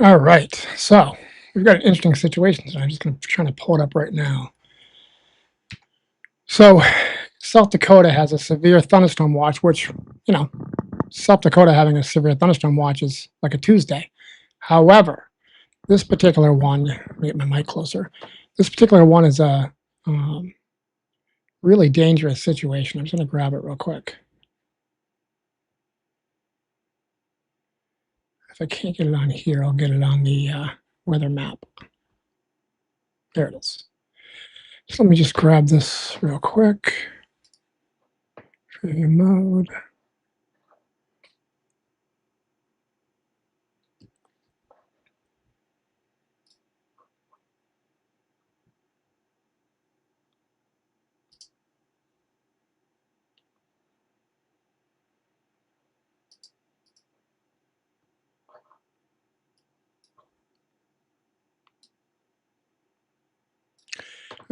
All right, so we've got an interesting situation. So I'm just going to try to pull it up right now. So South Dakota has a severe thunderstorm watch, which South Dakota having a severe thunderstorm watch is like a Tuesday. However, this particular one, let me get my mic closer. This particular one is a really dangerous situation. I'm just going to grab it real quick. If I can't get it on here, I'll get it on the weather map. There it is. So let me just grab this real quick. Preview mode.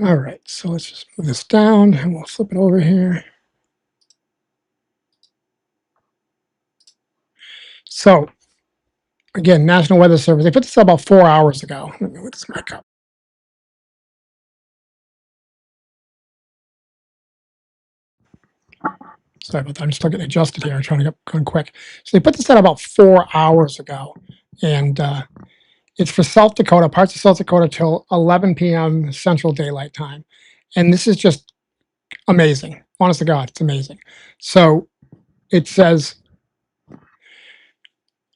All right, so let's just move this down and we'll flip it over here. So again, National Weather Service, they put this up about 4 hours ago. Let me look this mic up. Sorry about that. I'm just looking adjusted here. I'm trying to get going quick. So they put this out about 4 hours ago, and it's for South Dakota, parts of South Dakota till 11 p.m. Central Daylight Time. And this is just amazing. Honest to God, it's amazing. So it says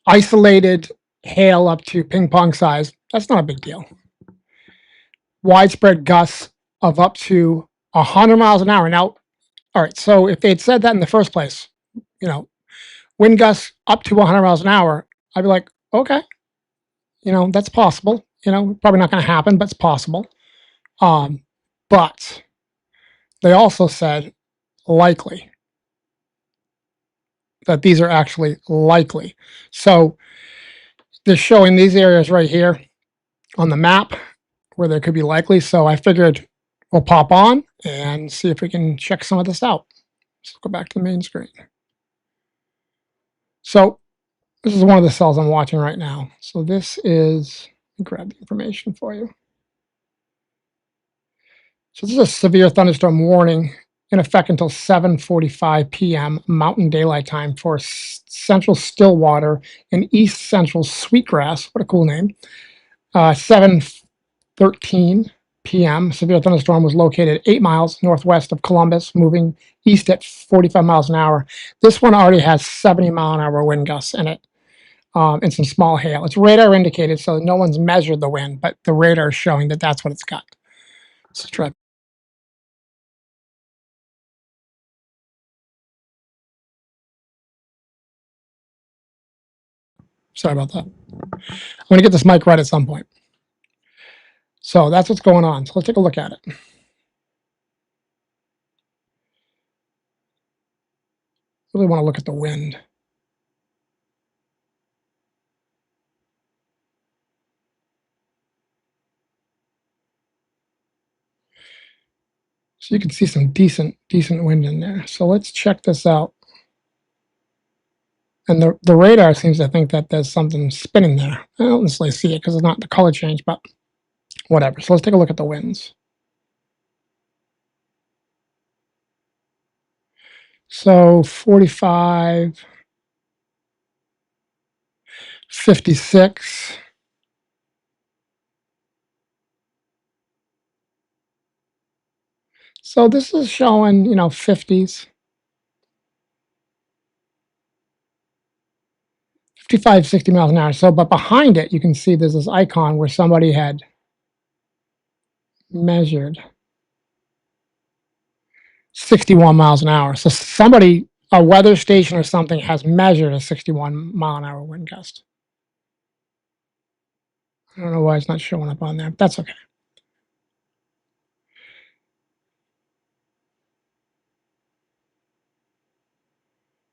isolated hail up to ping pong size. That's not a big deal. Widespread gusts of up to 100 miles an hour. Now, all right, so if they'd said that in the first place, wind gusts up to 100 miles an hour, I'd be like, okay, that's possible. Probably not going to happen, but it's possible. But they also said likely, that these are actually likely. So they're showing these areas right here on the map where there could be likely. So I figured we'll pop on and see if we can check some of this out. Let's go back to the main screen. So this is one of the cells I'm watching right now. So this is, let me grab the information for you. So this is a severe thunderstorm warning in effect until 7:45 p.m. Mountain Daylight Time for central Stillwater and east central Sweetgrass. What a cool name. 7:13 p.m. Severe thunderstorm was located 8 miles northwest of Columbus, moving east at 45 miles an hour. This one already has 70-mile-an-hour wind gusts in it, and some small hail. It's radar indicated, so no one's measured the wind, but the radar is showing that that's what it's got. Let's try. Sorry about that. I'm going to get this mic right at some point. So that's what's going on. So let's take a look at it. Really want to look at the wind. So you can see some decent wind in there. So let's check this out. And the radar seems to think that there's something spinning there. I don't necessarily see it because it's not the color change, but whatever. So let's take a look at the winds. So 45, 56. So this is showing, 50s. 55, 60 miles an hour. So, but behind it, you can see there's this icon where somebody had measured 61 miles an hour. So somebody, a weather station or something, has measured a 61-mile-an-hour wind gust. I don't know why it's not showing up on there, but that's okay.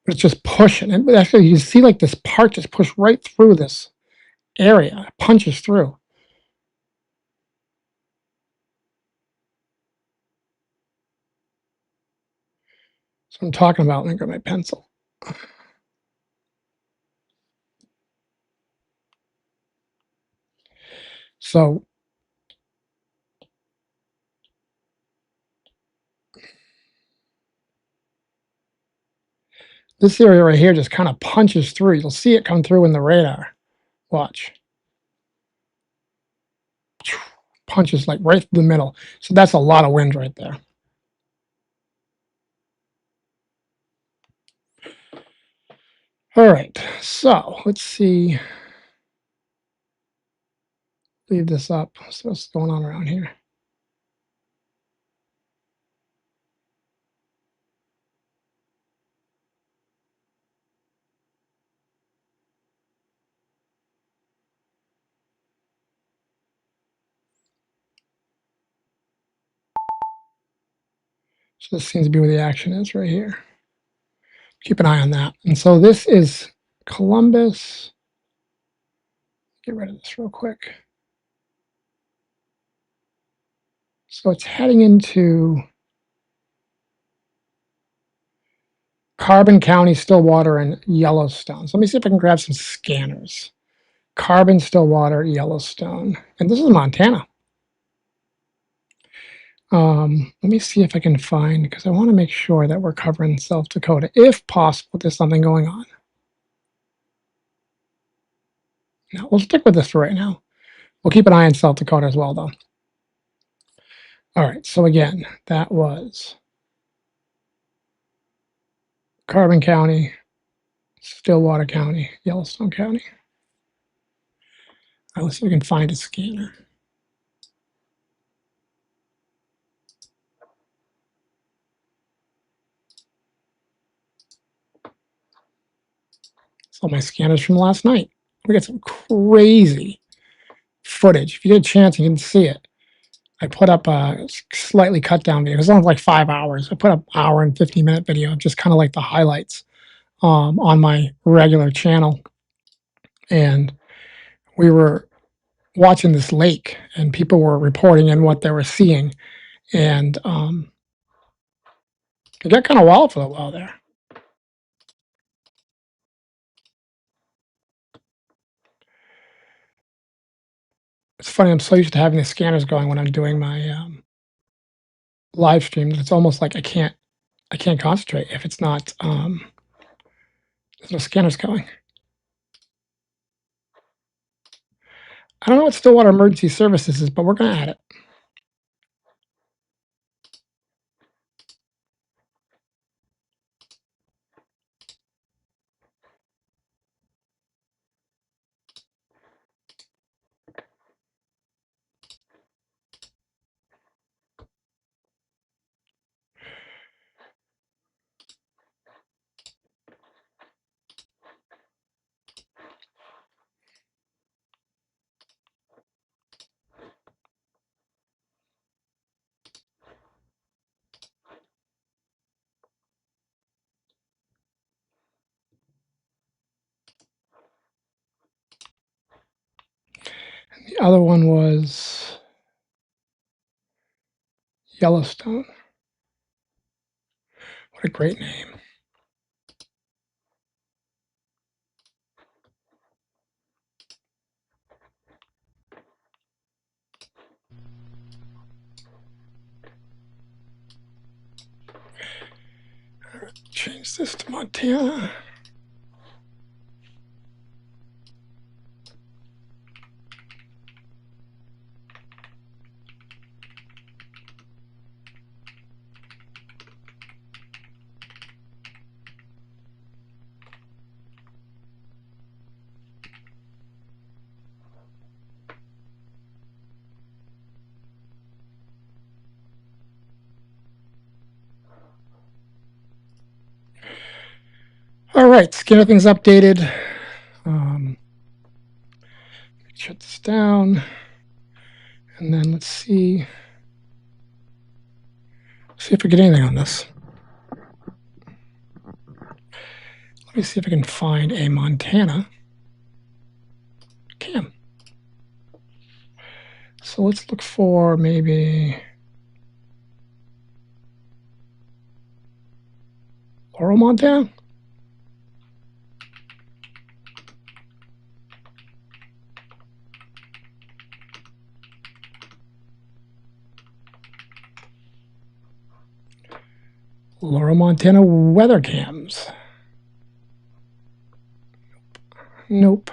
But it's just pushing. And actually, you see like this part just push right through this area. It punches through. So I'm talking about. Let me grab my pencil. So this area right here just kind of punches through. You'll see it come through in the radar. Watch. Punches like right through the middle. So that's a lot of wind right there. All right, so let's see. Leave this up. So what's going on around here? So this seems to be where the action is right here. Keep an eye on that. And so this is Columbus. Get rid of this real quick. So it's heading into Carbon County, Stillwater, and Yellowstone. So let me see if I can grab some scanners. Carbon, Stillwater, Yellowstone. And this is Montana. Let me see if I can find, because I want to make sure that we're covering South Dakota. If possible, there's something going on. No, we'll stick with this for right now. We'll keep an eye on South Dakota as well, though. All right, so again, that was Carbon County, Stillwater County, Yellowstone County. All right, let's see if we can find a scanner. So my scanners from last night. We got some crazy footage. If you get a chance, you can see it. I put up a slightly cut down video. It was only like 5 hours. I put up an hour and 50-minute video, just kind of like the highlights on my regular channel. And we were watching this lake, and people were reporting in what they were seeing. And it got kind of wild for a while there. It's funny, I'm so used to having the scanners going when I'm doing my live stream that it's almost like I can't concentrate if it's not there's no scanners going. I don't know what Stillwater Emergency Services is, but we're going to add it. The other one was Yellowstone. What a great name. Change this to Montana. All right, let's get everything's updated. Shut this down. And then let's see if we get anything on this. Let me see if I can find a Montana cam. So let's look for maybe Laurel, Montana. Laurel, Montana weather cams. Nope.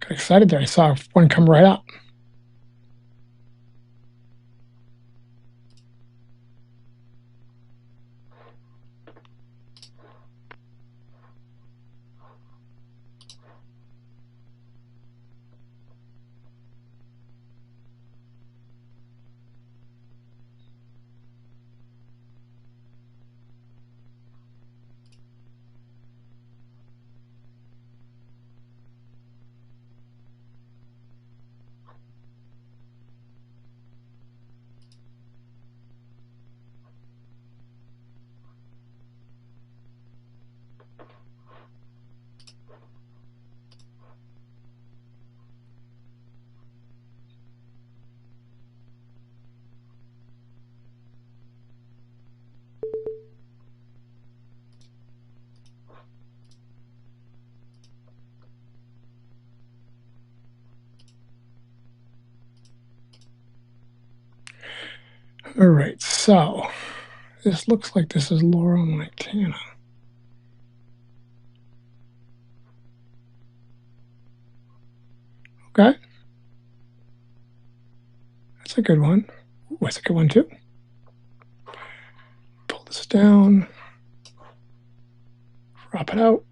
Got excited there. I saw one come right up. All right, so this looks like this is Laurel, Montana. Okay. That's a good one. Ooh, that's a good one too. Pull this down. Crop it out.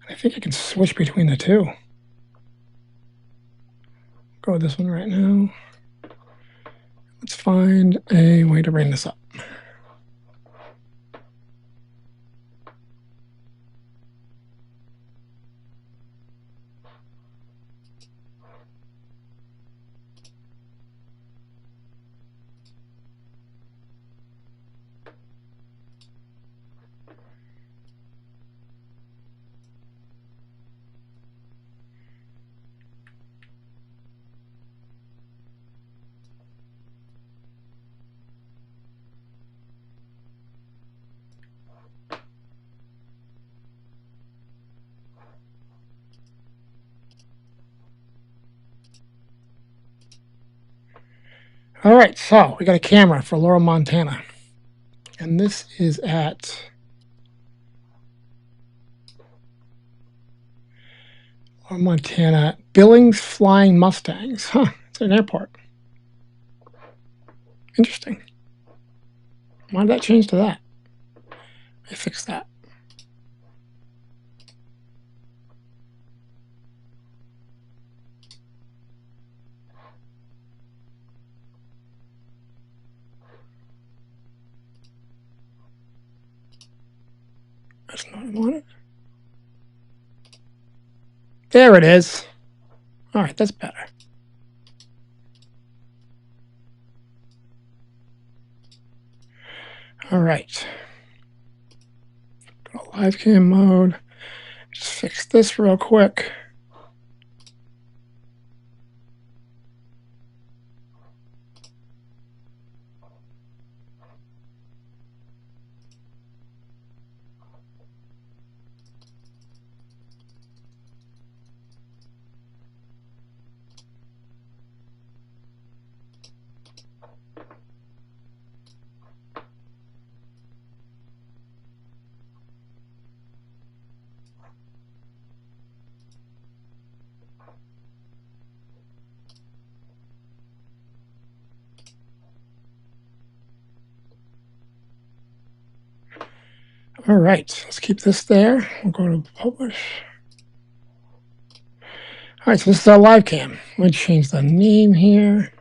I think I can switch between the two. Go with this one right now. Let's find a way to bring this up. All right, so we got a camera for Laurel, Montana. And this is at Laurel, Montana, Billings Flying Mustangs. Huh, it's an airport. Interesting. Why did that change to that? I fixed that. That's not what I wanted. There it is. All right, that's better. All right. Go to live cam mode. Just fix this real quick. All right, let's keep this there. We'll go to publish. All right, so this is our live cam. We'll change the name here.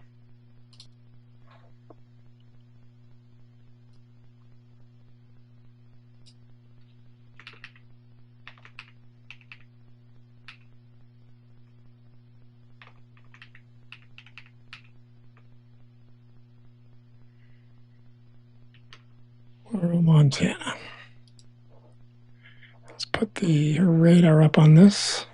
Laurel, Montana. Let's put the radar up on this.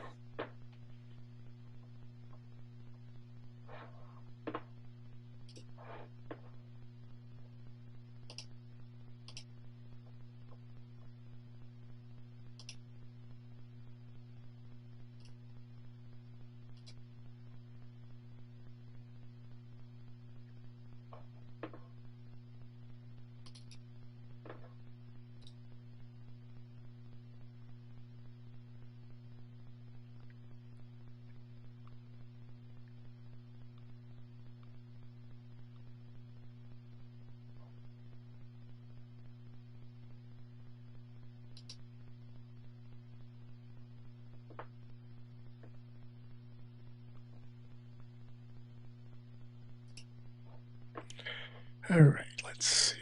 All right, let's see.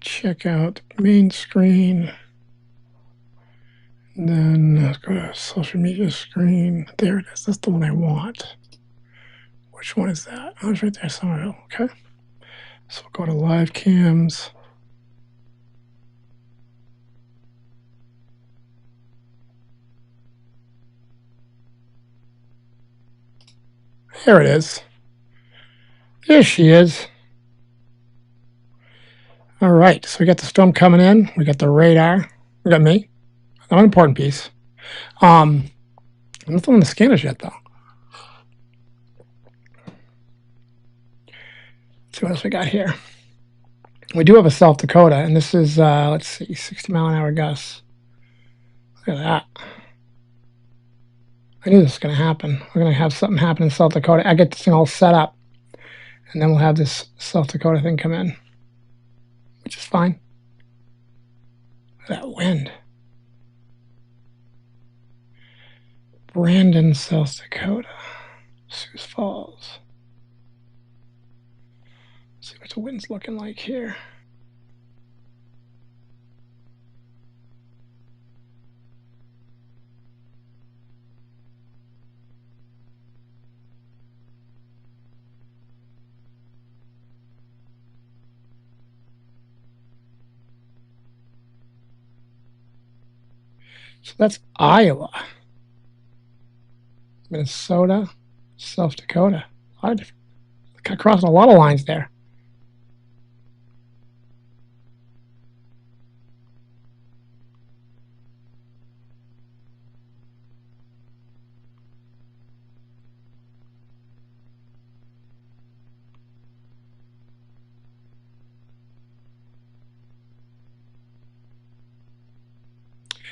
Check out main screen. And then let's go to social media screen. There it is. That's the one I want. Which one is that? Oh, it's right there somewhere. Okay. So we'll go to live cams. There it is. There she is. All right. So we got the storm coming in. We got the radar. We got me. An important piece. Nothing on the scanners yet, though. Let's see what else we got here. We do have a South Dakota, and this is, let's see, 60-mile-an-hour gusts. Look at that. I knew this was going to happen. We're going to have something happen in South Dakota. I get this thing all set up, and then we'll have this South Dakota thing come in, which is fine. Look at that wind. Brandon, South Dakota. Sioux Falls. Let's see what the wind's looking like here. So that's Iowa, Minnesota, South Dakota. Crossing a lot of lines there.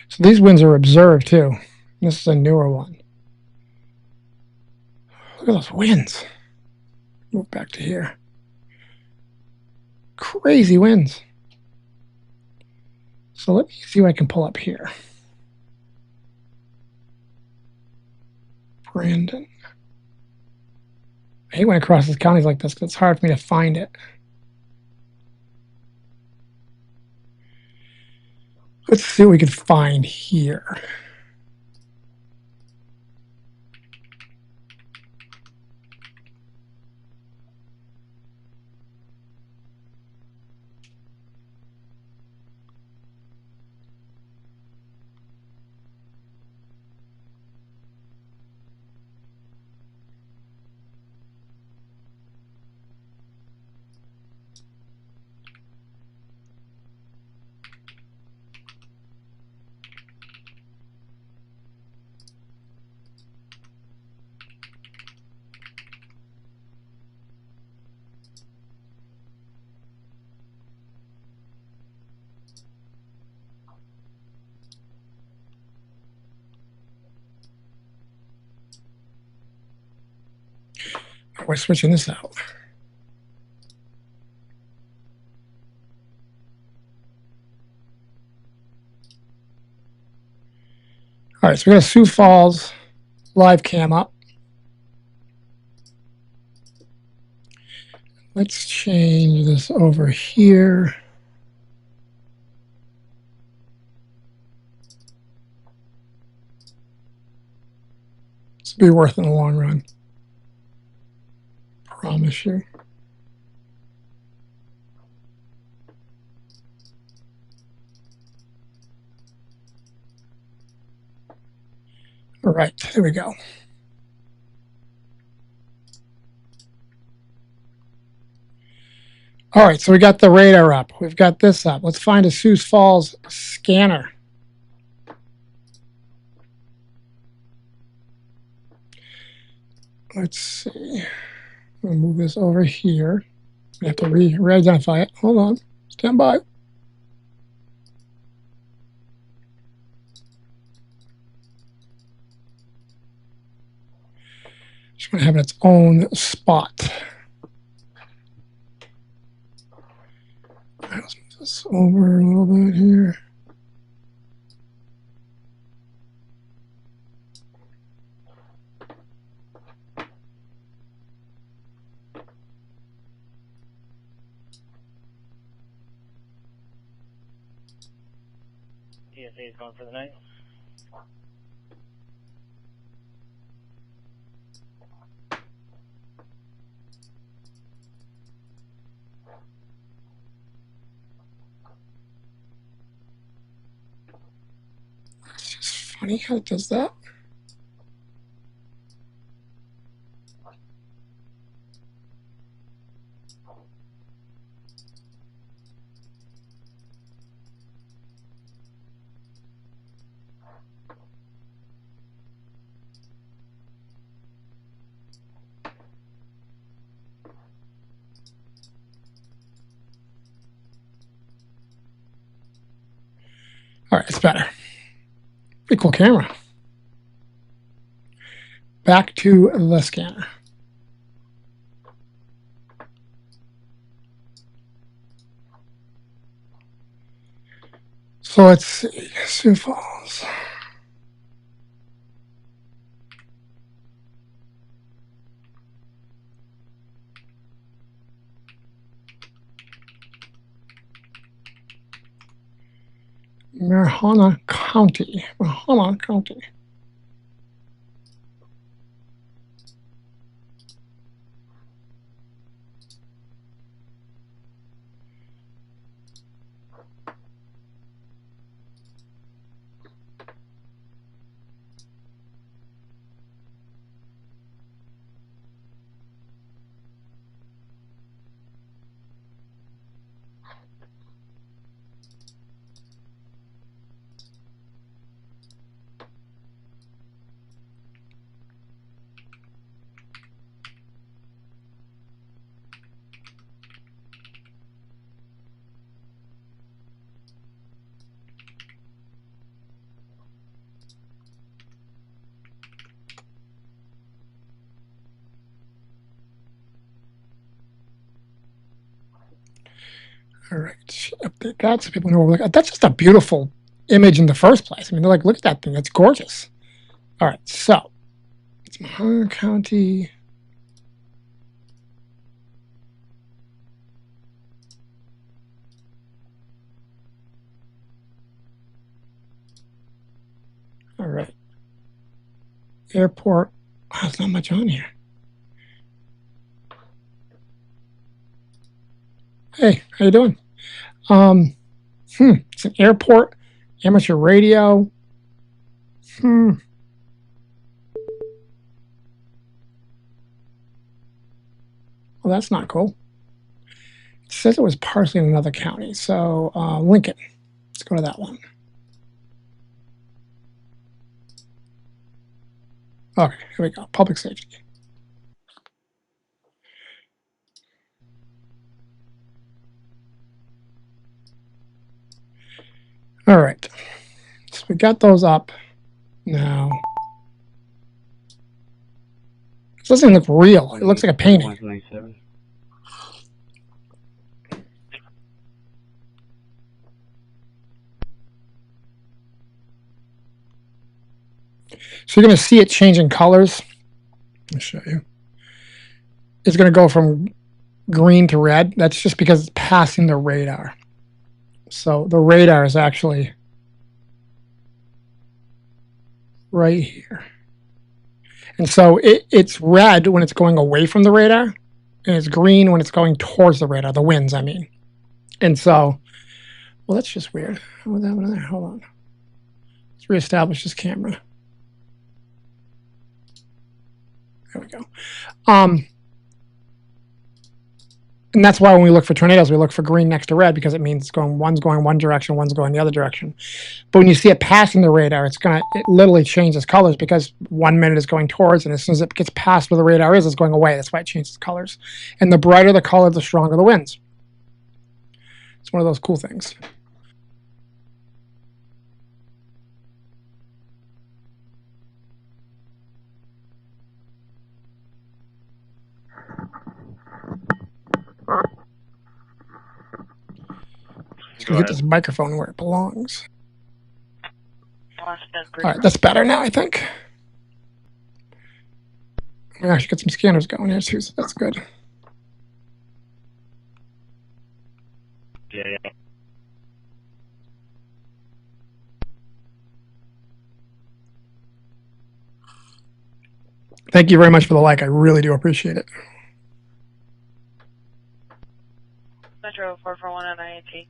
So these winds are observed too. This is a newer one. Look at those winds. Move back to here. Crazy winds. So let me see what I can pull up here. Brandon. I hate when it crosses counties like this because it's hard for me to find it. Let's see what we can find here. We're switching this out. All right, so we got a Sioux Falls live cam up. Let's change this over here. This will be worth it in the long run. Promise you. All right, there we go. All right, so we got the radar up. We've got this up. Let's find a Sioux Falls scanner. Let's see. We'll move this over here. We have to re-identify it. Hold on. Stand by. Just going to have its own spot. Let's move this over a little bit here. TSA is going for the night. It's just funny how it does that. All right, it's better. Pretty cool camera. Back to the scanner. So let's see, Sioux Falls. Marijuana County. Marijuana County. All right, update that so people know what we're looking at. That's just a beautiful image in the first place. I mean, they're like, look at that thing. That's gorgeous. All right, so it's Mahone County. All right. Airport. Oh, there's not much on here. Hey, how you doing? It's an airport, amateur radio. Well, that's not cool. It says it was partially in another county. So Lincoln. Let's go to that one. Okay, here we go. Public safety. All right. So we got those up now. It doesn't look real. It looks like a painting. So you're going to see it changing colors. Let me show you. It's going to go from green to red. That's just because it's passing the radar. So the radar is actually right here. And so it's red when it's going away from the radar, and it's green when it's going towards the radar, the winds, I mean. And so, well, that's just weird. What happened there? Hold on. Let's reestablish this camera. There we go. And that's why when we look for tornadoes, we look for green next to red, because it means one's going one direction, one's going the other direction. But when you see it passing the radar, it literally changes colors, because 1 minute is going towards, and as soon as it gets past where the radar is, it's going away. That's why it changes colors. And the brighter the color, the stronger the winds. It's one of those cool things. Let's get this microphone where it belongs. All right, that's better now, I think. We actually get some scanners going here too, so that's good. Yeah. Thank you very much for the like. I really do appreciate it. Metro 441 on IAT.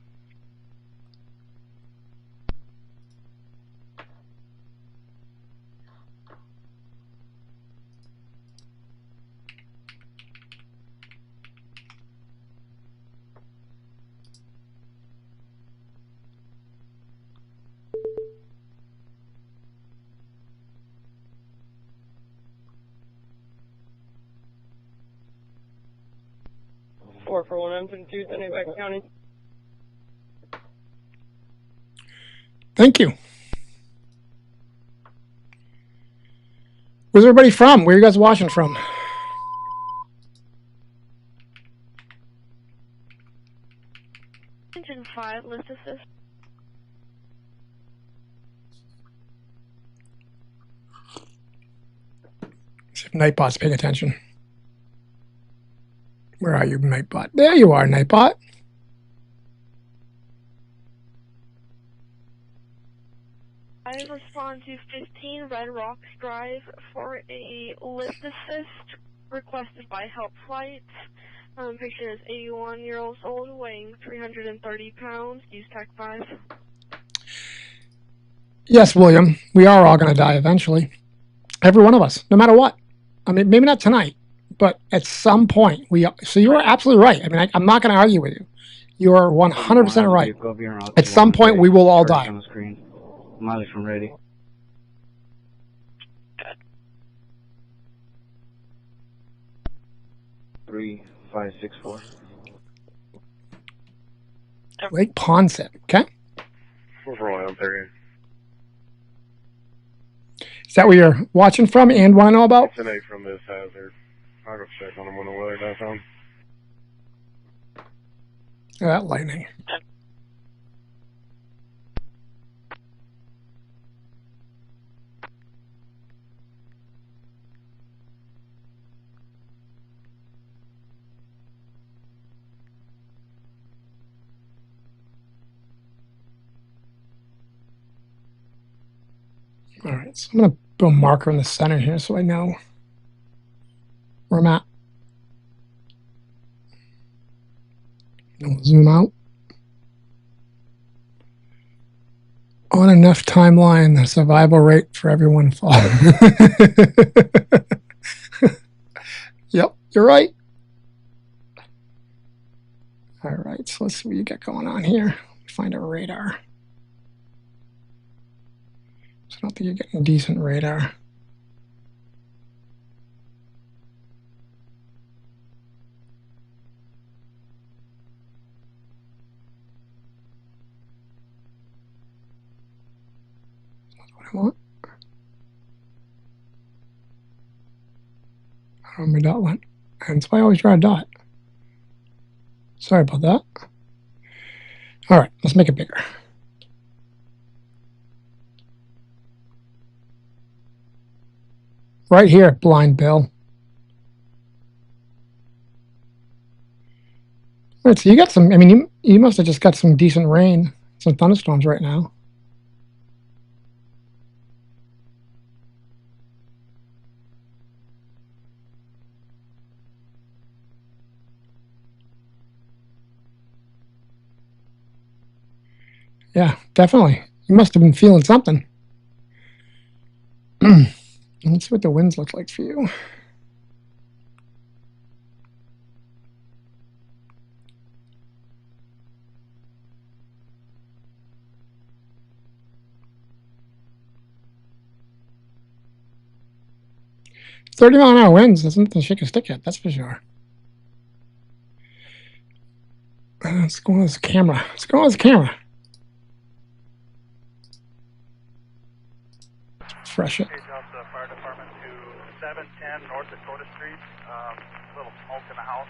Four for 152, sending back county. Thank you. Where's everybody from? Where are you guys watching from? Engine 5, lift assist. See if Nightbot's paying attention. Where are you, Nightbot? There you are, Nightbot. I respond to 15 Red Rocks Drive for a lift assist requested by Help Flight. Patient is 81 years old, weighing 330 pounds. Use TAC 5. Yes, William. We are all going to die eventually. Every one of us, no matter what. I mean, maybe not tonight, but at some point we. So you are absolutely right. I mean, I'm not going to argue with you. You are 100% right. At some point, we will all die. Mileage from ready. 3564. Lake Ponset, okay? 441, 30. Is that where you're watching from and want to know about? It's an 8 from this hazard. I'll go check on them when the weather does on. That lightning. All right, so I'm going to put a marker in the center here so I know where I'm at. And we'll zoom out. On enough timeline, the survival rate for everyone falls. Yep, you're right. All right, so let's see what you got going on here. Find a radar. So I don't think you're getting decent radar. That's what I want. I don't know where my dot went. And that's why I always draw a dot. Sorry about that. All right, let's make it bigger. Right here, Blind Bill. All right, so you got some, I mean, you must have just got some decent rain, some thunderstorms right now. Yeah, definitely. You must have been feeling something. Let's see what the winds look like for you. 30-mile-an-hour winds doesn't shake a stick yet, that's for sure. Let's go on this camera. Let's go on this camera. Refresh it. Page out the fire department to 710 North Dakota Street. A little smoke in the house.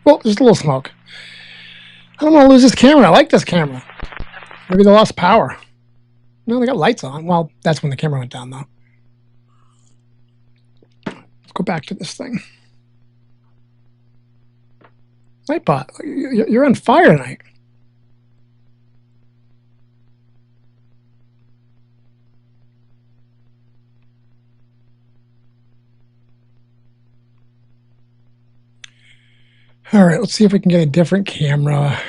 Well, just a little smoke. I don't want to lose this camera. I like this camera. Maybe they lost power. No, they got lights on. Well, that's when the camera went down, though. Let's go back to this thing. Nightbot, you're on fire tonight. All right, let's see if we can get a different camera.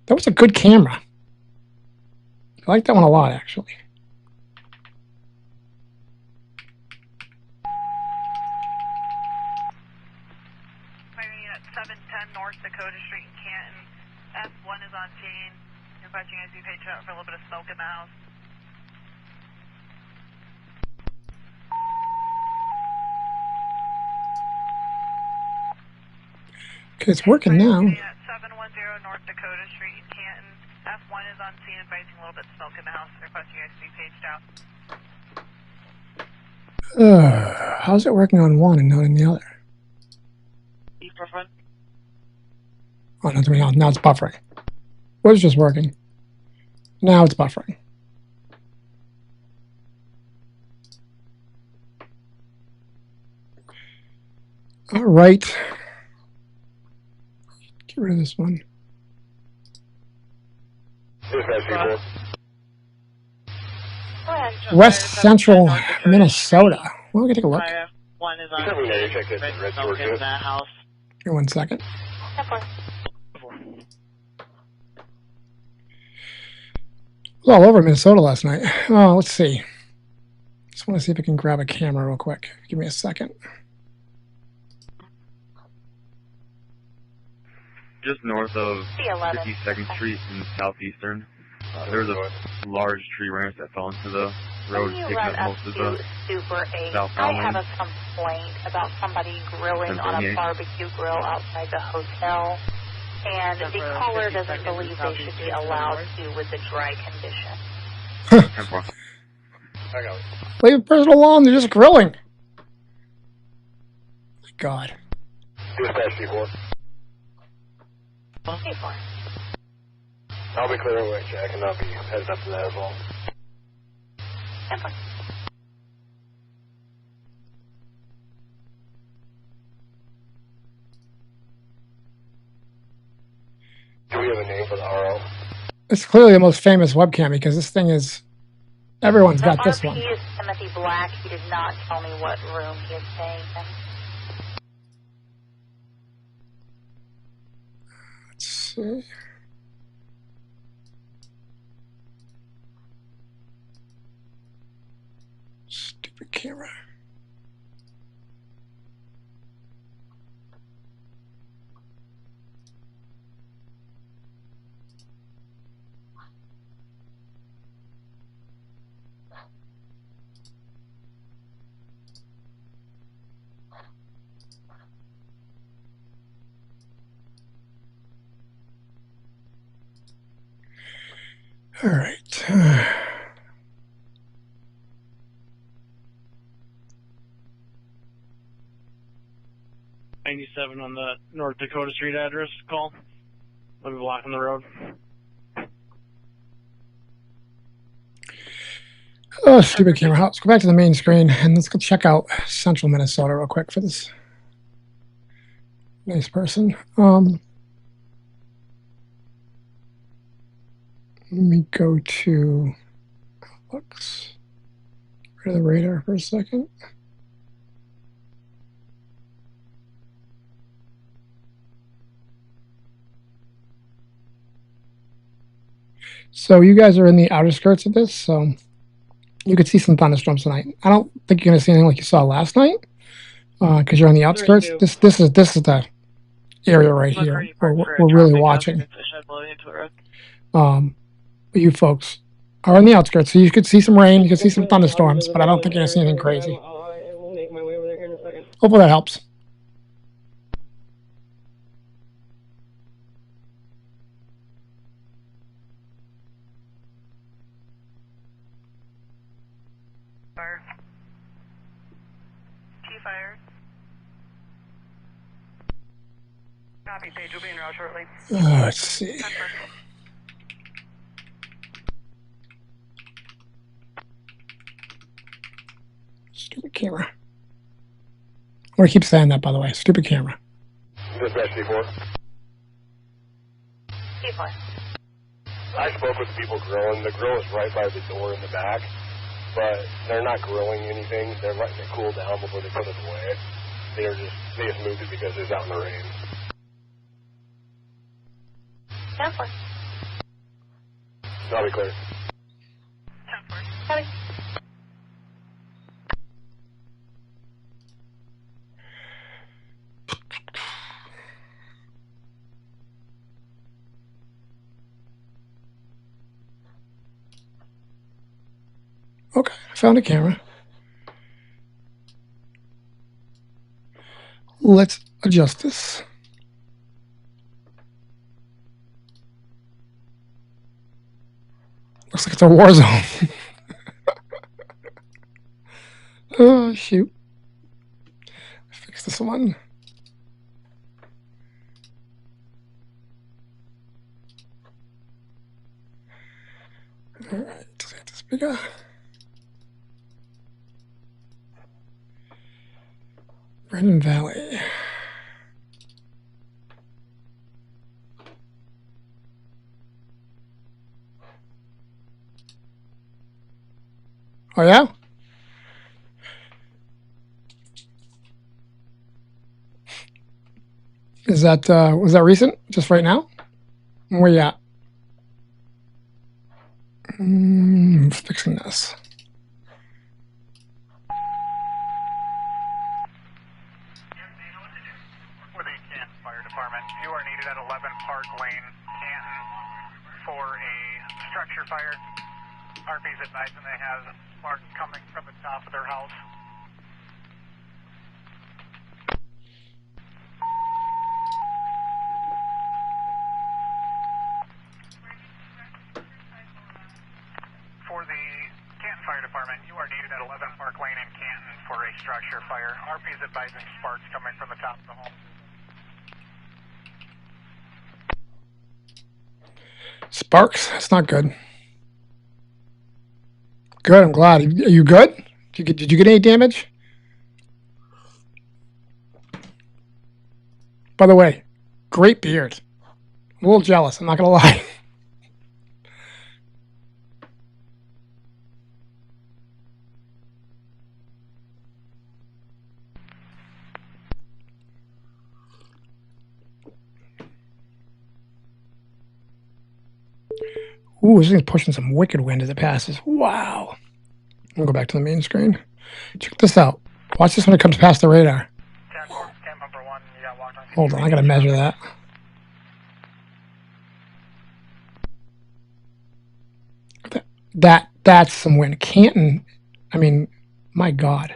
That was a good camera. I like that one a lot, actually. Firing at 710 North Dakota Street in Canton. F1 is on scene. Requesting a page out for a little bit of smoke in the house. Okay, it's working now. At 710 North Dakota Street in Canton. F1 is on scene, advising a little bit of smoke in the house. Requesting you guys to be paged out. How's it working on one and not in the other? Oh, no, now it's buffering. Was just working. Now it's buffering. All right. Get rid of this one. West Central Minnesota. Well, we can take a look. One is on in that house. Here, 1 second. It was all over Minnesota last night. Oh, let's see. Just want to see if I can grab a camera real quick. Give me a second. Just north of 52nd Street in Southeastern, there was a large tree branch that fell into the road, taking up most of the Super 8. southbound I have lane. a complaint about somebody grilling on a barbecue grill outside the hotel, and the caller doesn't believe they should be allowed to with the dry condition. 10-4. I got it. Leave the person alone. They're just grilling. My God. Dispatch C4. Okay, fine. I'll be clearing way check and I'll be heading up to that as well. That's fine. Do we have a name for the RO? It's clearly the most famous webcam because this thing is. Everyone's got this one. RP is Timothy Black. He did not tell me what room he is staying in. Let's see. Stupid camera. All right. 97 on the North Dakota Street address call. I'll be blocking the road. Oh, stupid camera. Let's go back to the main screen and let's go check out central Minnesota real quick for this nice person. Let me go to looks. Get rid of the radar for a second. So you guys are in the outer skirts of this, so you could see some thunderstorms tonight. I don't think you're going to see anything like you saw last night because you're on the outskirts. This is the area right here where we're really watching. You folks are on the outskirts, so you could see some rain, you could see some thunderstorms, but I don't think you're going to see anything crazy. I will make my way over there here in a second. Hopefully that helps. Fire. Key fire. Copy, Paige will be in route shortly. Let's see. Stupid camera. I'm going to keep saying that, by the way. Stupid camera. Dispatch C4. C4. I spoke with the people grilling. The grill is right by the door in the back, but they're not grilling anything. They're letting it cool down before they put it away. They just moved it because it was out in the rain. 10-4. I'll be clear. 10-4. Copy. Okay, I found a camera. Let's adjust this. Looks like it's a war zone. Oh, shoot. Fix this one. All right, let's get this bigger. Brandon Valley. Oh yeah? Is that was that recent? Just right now? Where you at? Fixing this. For the Canton Fire Department, you are needed at 11 Park Lane, Canton, for a structure fire. RP's advising they have sparks coming from the top of their house. For the Canton Fire Department, you are needed at 11 Park Lane in Canton for a structure fire. RP's advising sparks coming from the top of the home. Sparks? That's not good. Good, I'm glad. Are you good? Did you get any damage? By the way, great beard. I'm a little jealous, I'm not going to lie. Ooh, this thing's pushing some wicked wind as it passes. Wow. I'll go back to the main screen. Check this out. Watch this when it comes past the radar. 10-4, camp number 1, you got walk on. Hold on, I gotta measure that. That's some wind. Canton, I mean, my God.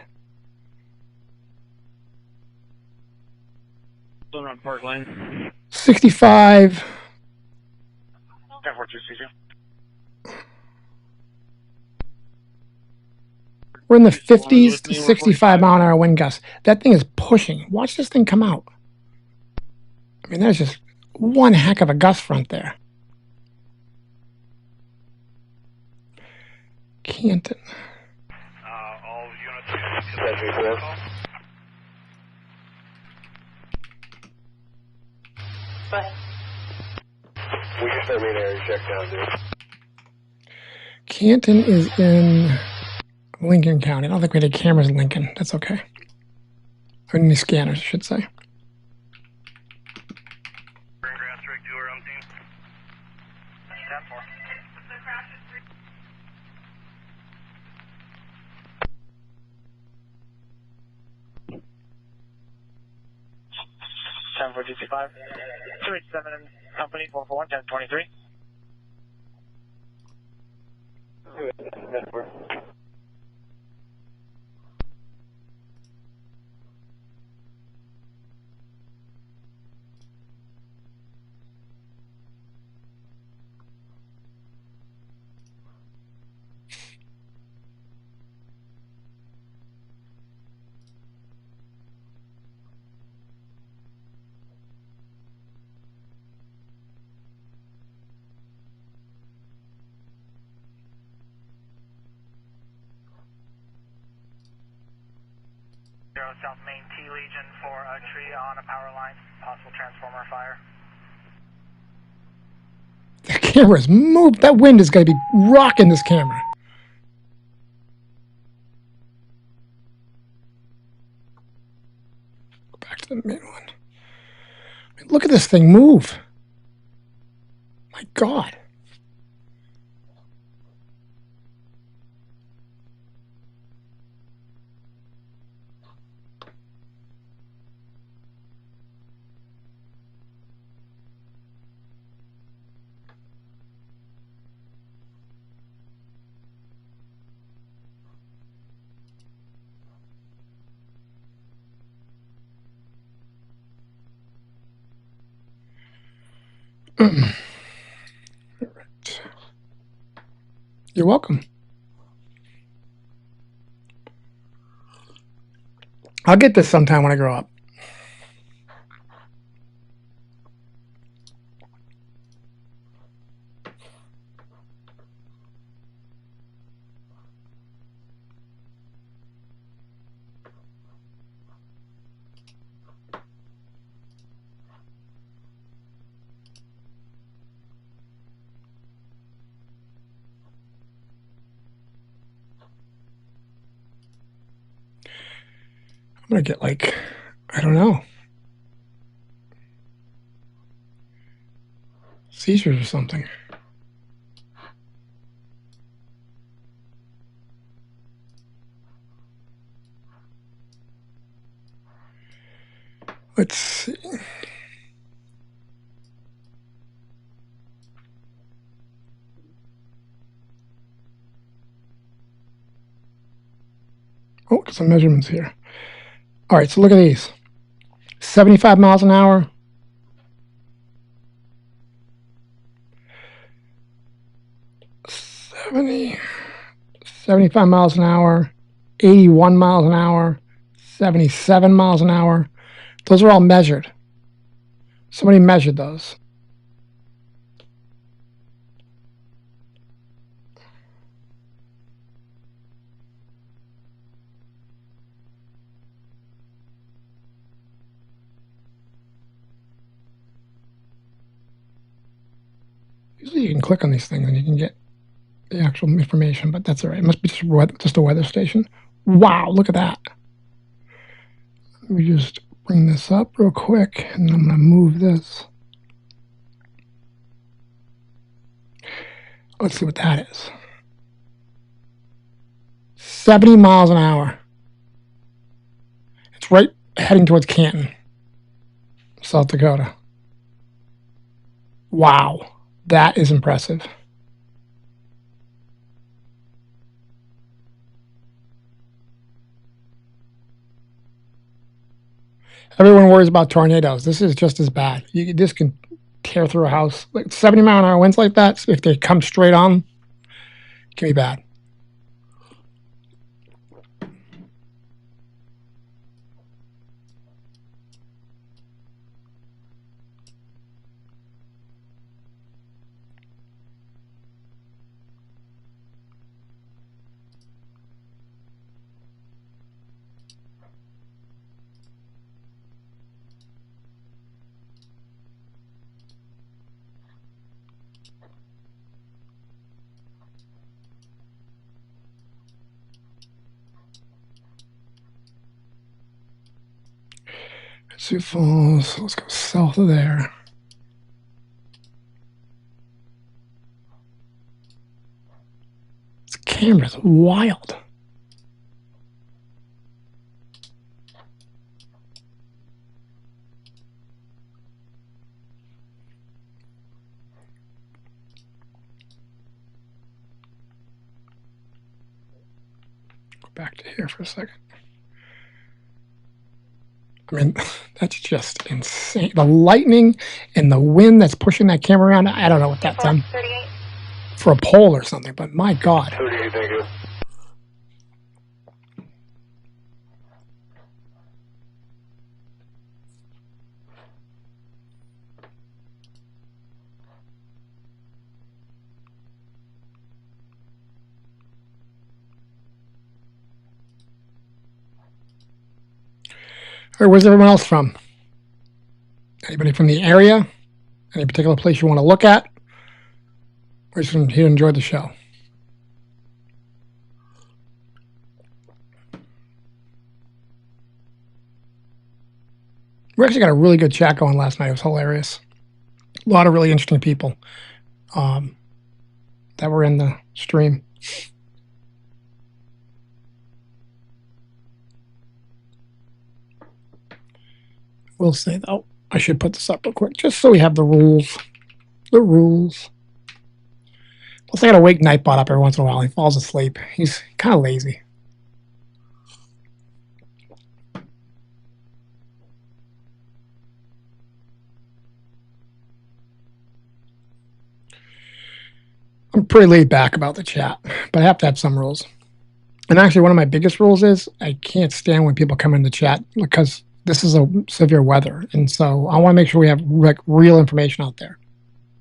Still on Park Lane. 65. 10-4-2-2. We're in the 50s to 65 mile an hour wind gusts. That thing is pushing. Watch this thing come out. I mean, there's just one heck of a gust front there. Canton. All units. Go ahead. We just start main area check down, dude. Canton is in Lincoln County. I don't think we had cameras in Lincoln. That's okay. Or any scanners, I should say. Grass rig 2 are on team. 10-4. 10-4-2-5. 287 company 441 1023. South Main T Legion for a tree on a power line, possible transformer fire. The camera's moved. That wind is going to be rocking this camera. Go back to the main one. Look at this thing move. My God. You're welcome. I'll get this sometime when I grow up. I'm going to get like, I don't know, seizures or something. Let's see. Oh, get some measurements here. All right, so look at these. 75 miles an hour. 75 miles an hour. 81 miles an hour. 77 miles an hour. Those are all measured. Somebody measured those. Usually you can click on these things and you can get the actual information, but that's all right. It must be just a weather station. Wow, look at that. Let me just bring this up real quick, and I'm going to move this. Let's see what that is. 70 miles an hour. It's right heading towards Canton, South Dakota. Wow, that is impressive. Everyone worries about tornadoes. This is just as bad. This can tear through a house. Like 70 mile an hour winds like that, if they come straight on, it can be bad. Sioux Falls, let's go south of there. This camera's wild. back to here for a second. I mean, that's just insane. The lightning and the wind that's pushing that camera around, I don't know what that's on for a pole or something, but my God. 38, thank you. Or where's everyone else from? Anybody from the area? Any particular place you want to look at? Or just here to enjoy the show? We actually got a really good chat going last night. It was hilarious. A lot of really interesting people that were in the stream. We'll say, though, I should put this up real quick, just so we have the rules. The rules. Plus, I got to wake Nightbot up every once in a while. He falls asleep. He's kind of lazy. I'm pretty laid back about the chat, but I have to have some rules. And actually, one of my biggest rules is I can't stand when people come in the chat because this is a severe weather. And so I want to make sure we have like real information out there.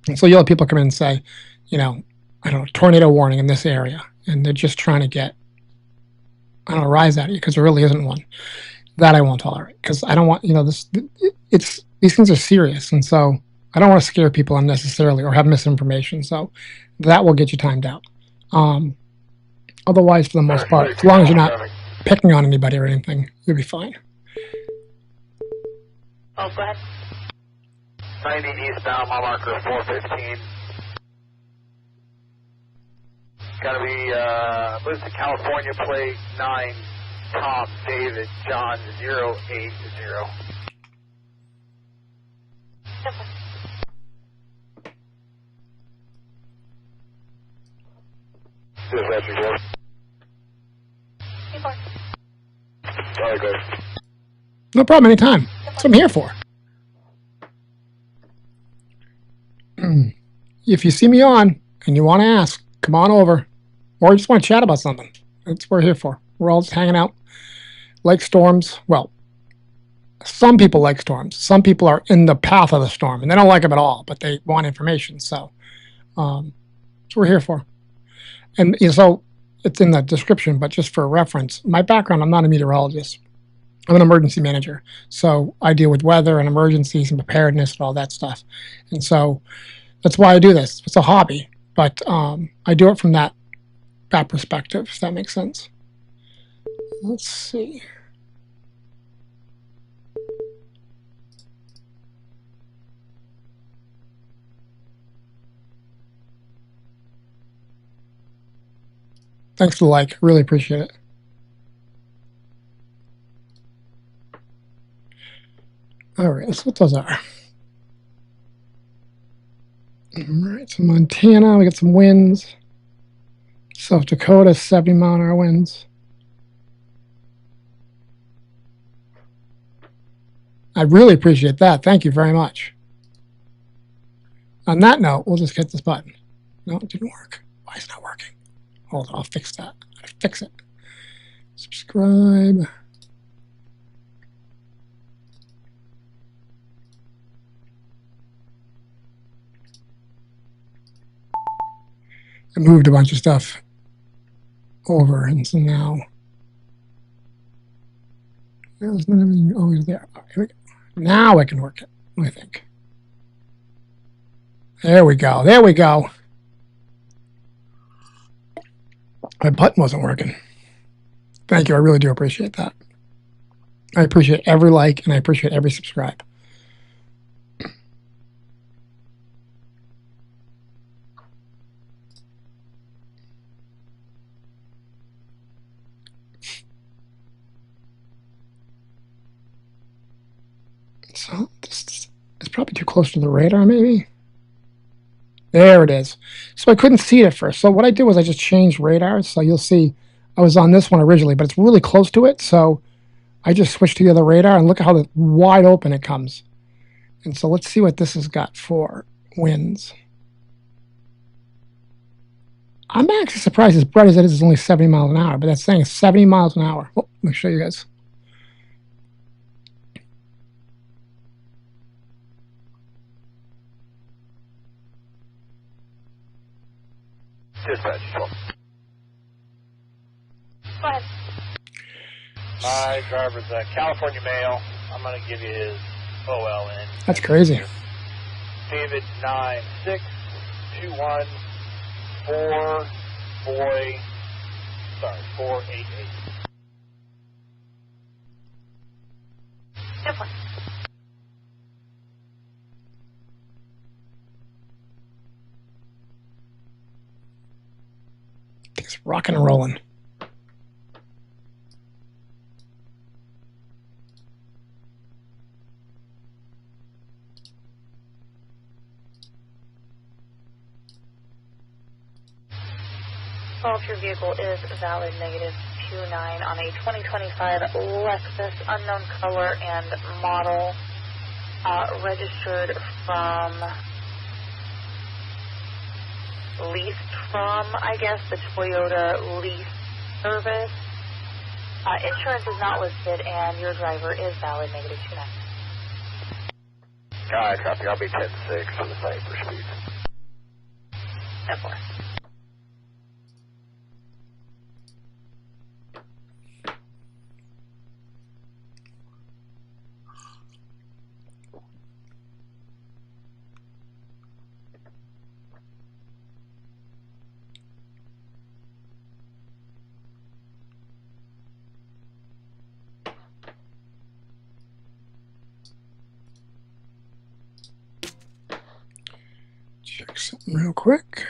And so you'll have people come in and say, you know, I don't know, tornado warning in this area. And they're just trying to get, I don't know, a rise out of you because there really isn't one. That I won't tolerate because I don't want, you know, these things are serious. And so I don't want to scare people unnecessarily or have misinformation. So that will get you timed out. Otherwise, for the most part, as long as you're not picking on anybody or anything, you'll be fine. Oh, go ahead. 90 eastbound, mile marker 415. Gotta be, I believe it's a California plate 9, Tom, David, John, 080. Dispatch report. Report. All right, good. No problem, anytime. That's what I'm here for. If you see me on and you want to ask, come on over. Or you just want to chat about something. That's what we're here for. We're all just hanging out. Like storms. Well, some people like storms. Some people are in the path of the storm, and they don't like them at all, but they want information. So that's what we're here for. And you know, so it's in the description, but just for reference, my background, I'm not a meteorologist. I'm an emergency manager. So I deal with weather and emergencies and preparedness and all that stuff. And so that's why I do this. It's a hobby, but I do it from that perspective, if that makes sense. Let's see. Thanks for the like. Really appreciate it. All right, let's see what those are. All right, so Montana, we got some winds. South Dakota, 70 mile an hour winds. I really appreciate that. Thank you very much. On that note, we'll just hit this button. No, it didn't work. Why is it not working? Hold on, I'll fix that. I'll fix it. Subscribe. I moved a bunch of stuff over, and so now there's not everything always there. Oh, here we go. Now I can work it, I think. There we go. There we go. My button wasn't working. Thank you. I really do appreciate that. I appreciate every like, and I appreciate every subscribe. So this is probably too close to the radar, maybe. There it is. So I couldn't see it at first. So what I did was I just changed radars. So you'll see I was on this one originally, but it's really close to it, so I just switched to the other radar, and look at how wide open it comes. And so let's see what this has got for winds. I'm actually surprised, as bright as it is, it's only 70 miles an hour, but that's saying 70 miles an hour. Oh, let me show you guys. Dispatch. Go ahead. My driver's a California male. I'm going to give you his OLN. That's crazy. David 488. Different. It's rocking and rolling. Well, if your vehicle is valid -29 on a 2025 Lexus, unknown color and model, registered from, leased from, I guess, the Toyota lease service. Insurance is not listed, and your driver is valid -29. Alright, copy. I'll be 10-6 on the site for speed. 10-4. Check something real quick.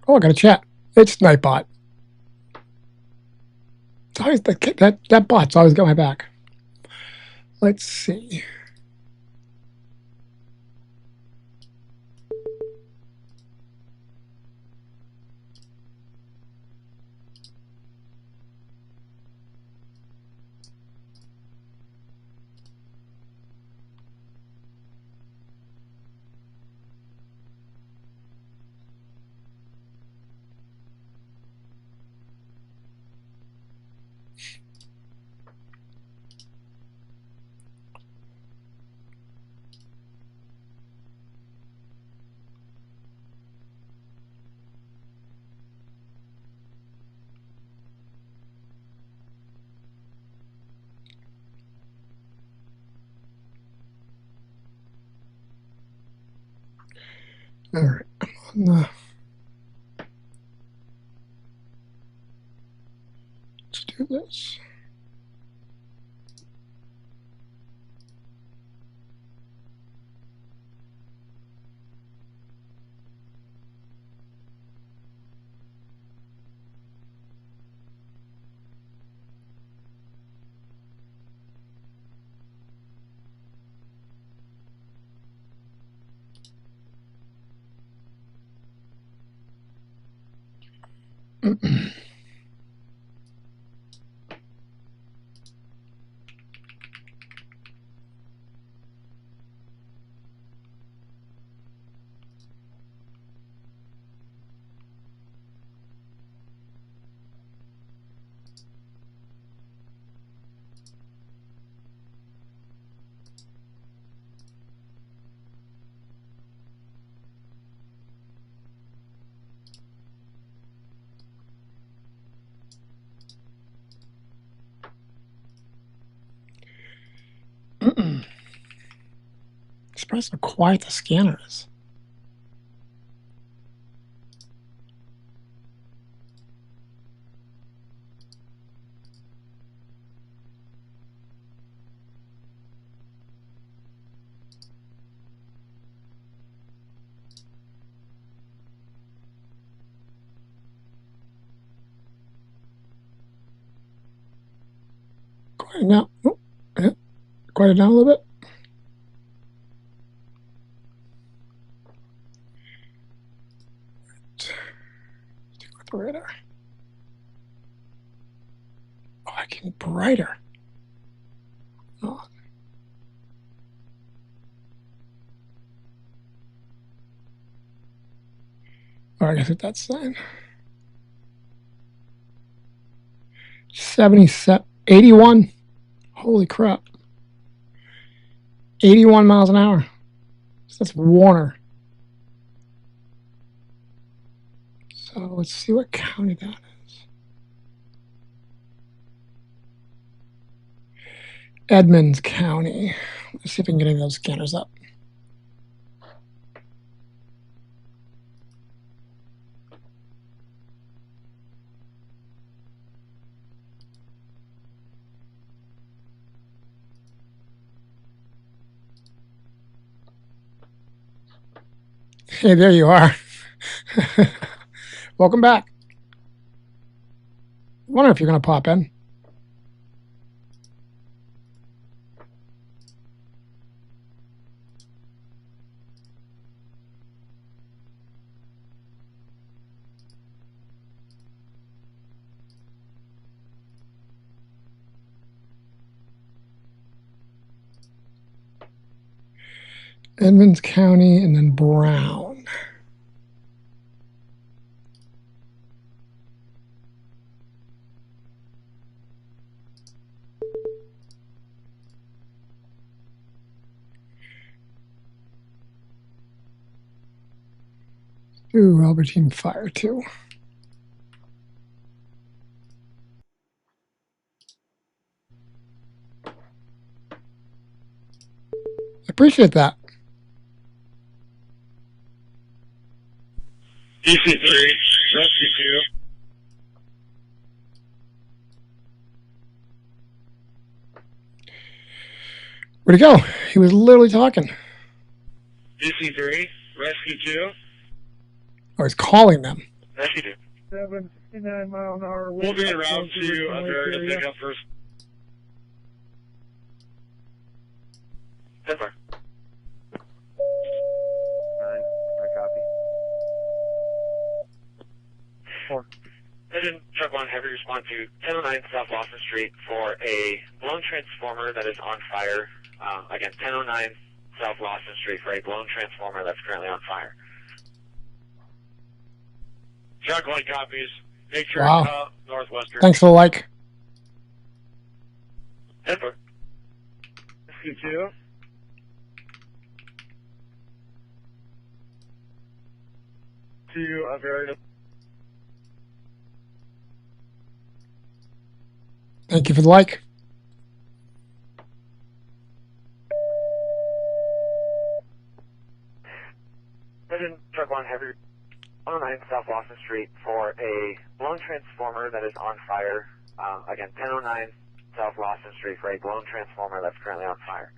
Oh, I got a chat. It's Nightbot. It's always that bot's always got my back. Let's see. All right, let's do this. Surprised how quiet the scanner is. Quiet it down. Oh, yeah. Quiet it down a little bit. Stick with the radar. Oh, I can brighter. Oh. Oh, I guess that's sign. 77, 81. Holy crap. 81 miles an hour. That's Warner. So let's see what county that is. Edmonds County. Let's see if we can get any of those scanners up. Hey, there you are. Welcome back. I wonder if you're going to pop in. Edmonds County and then Brown. Ooh, Albertine Fire too. Appreciate that. DC3, Rescue 2. Where'd he go? He was literally talking. DC3, Rescue 2. Oh, he's calling them. Rescue 2. 769 mile an hour. We'll be en route to a very to pick up first. 10-4. 9, I copy. 4. Engine truck 1, heavy respond to 1009 South Lawson Street for a blown transformer that is on fire. Again, 1009 South Lawson Street for a blown transformer that's currently on fire. Truck 1 copies. Make sure Wow. it's northwestern. Thanks for the like. 10-4. Rescue 2. To a very... Thank you for the like. Engine truck 1 heavy 109 South Lawson Street for a blown transformer that is on fire. Again, 1009 South Lawson Street for a blown transformer that's currently on fire.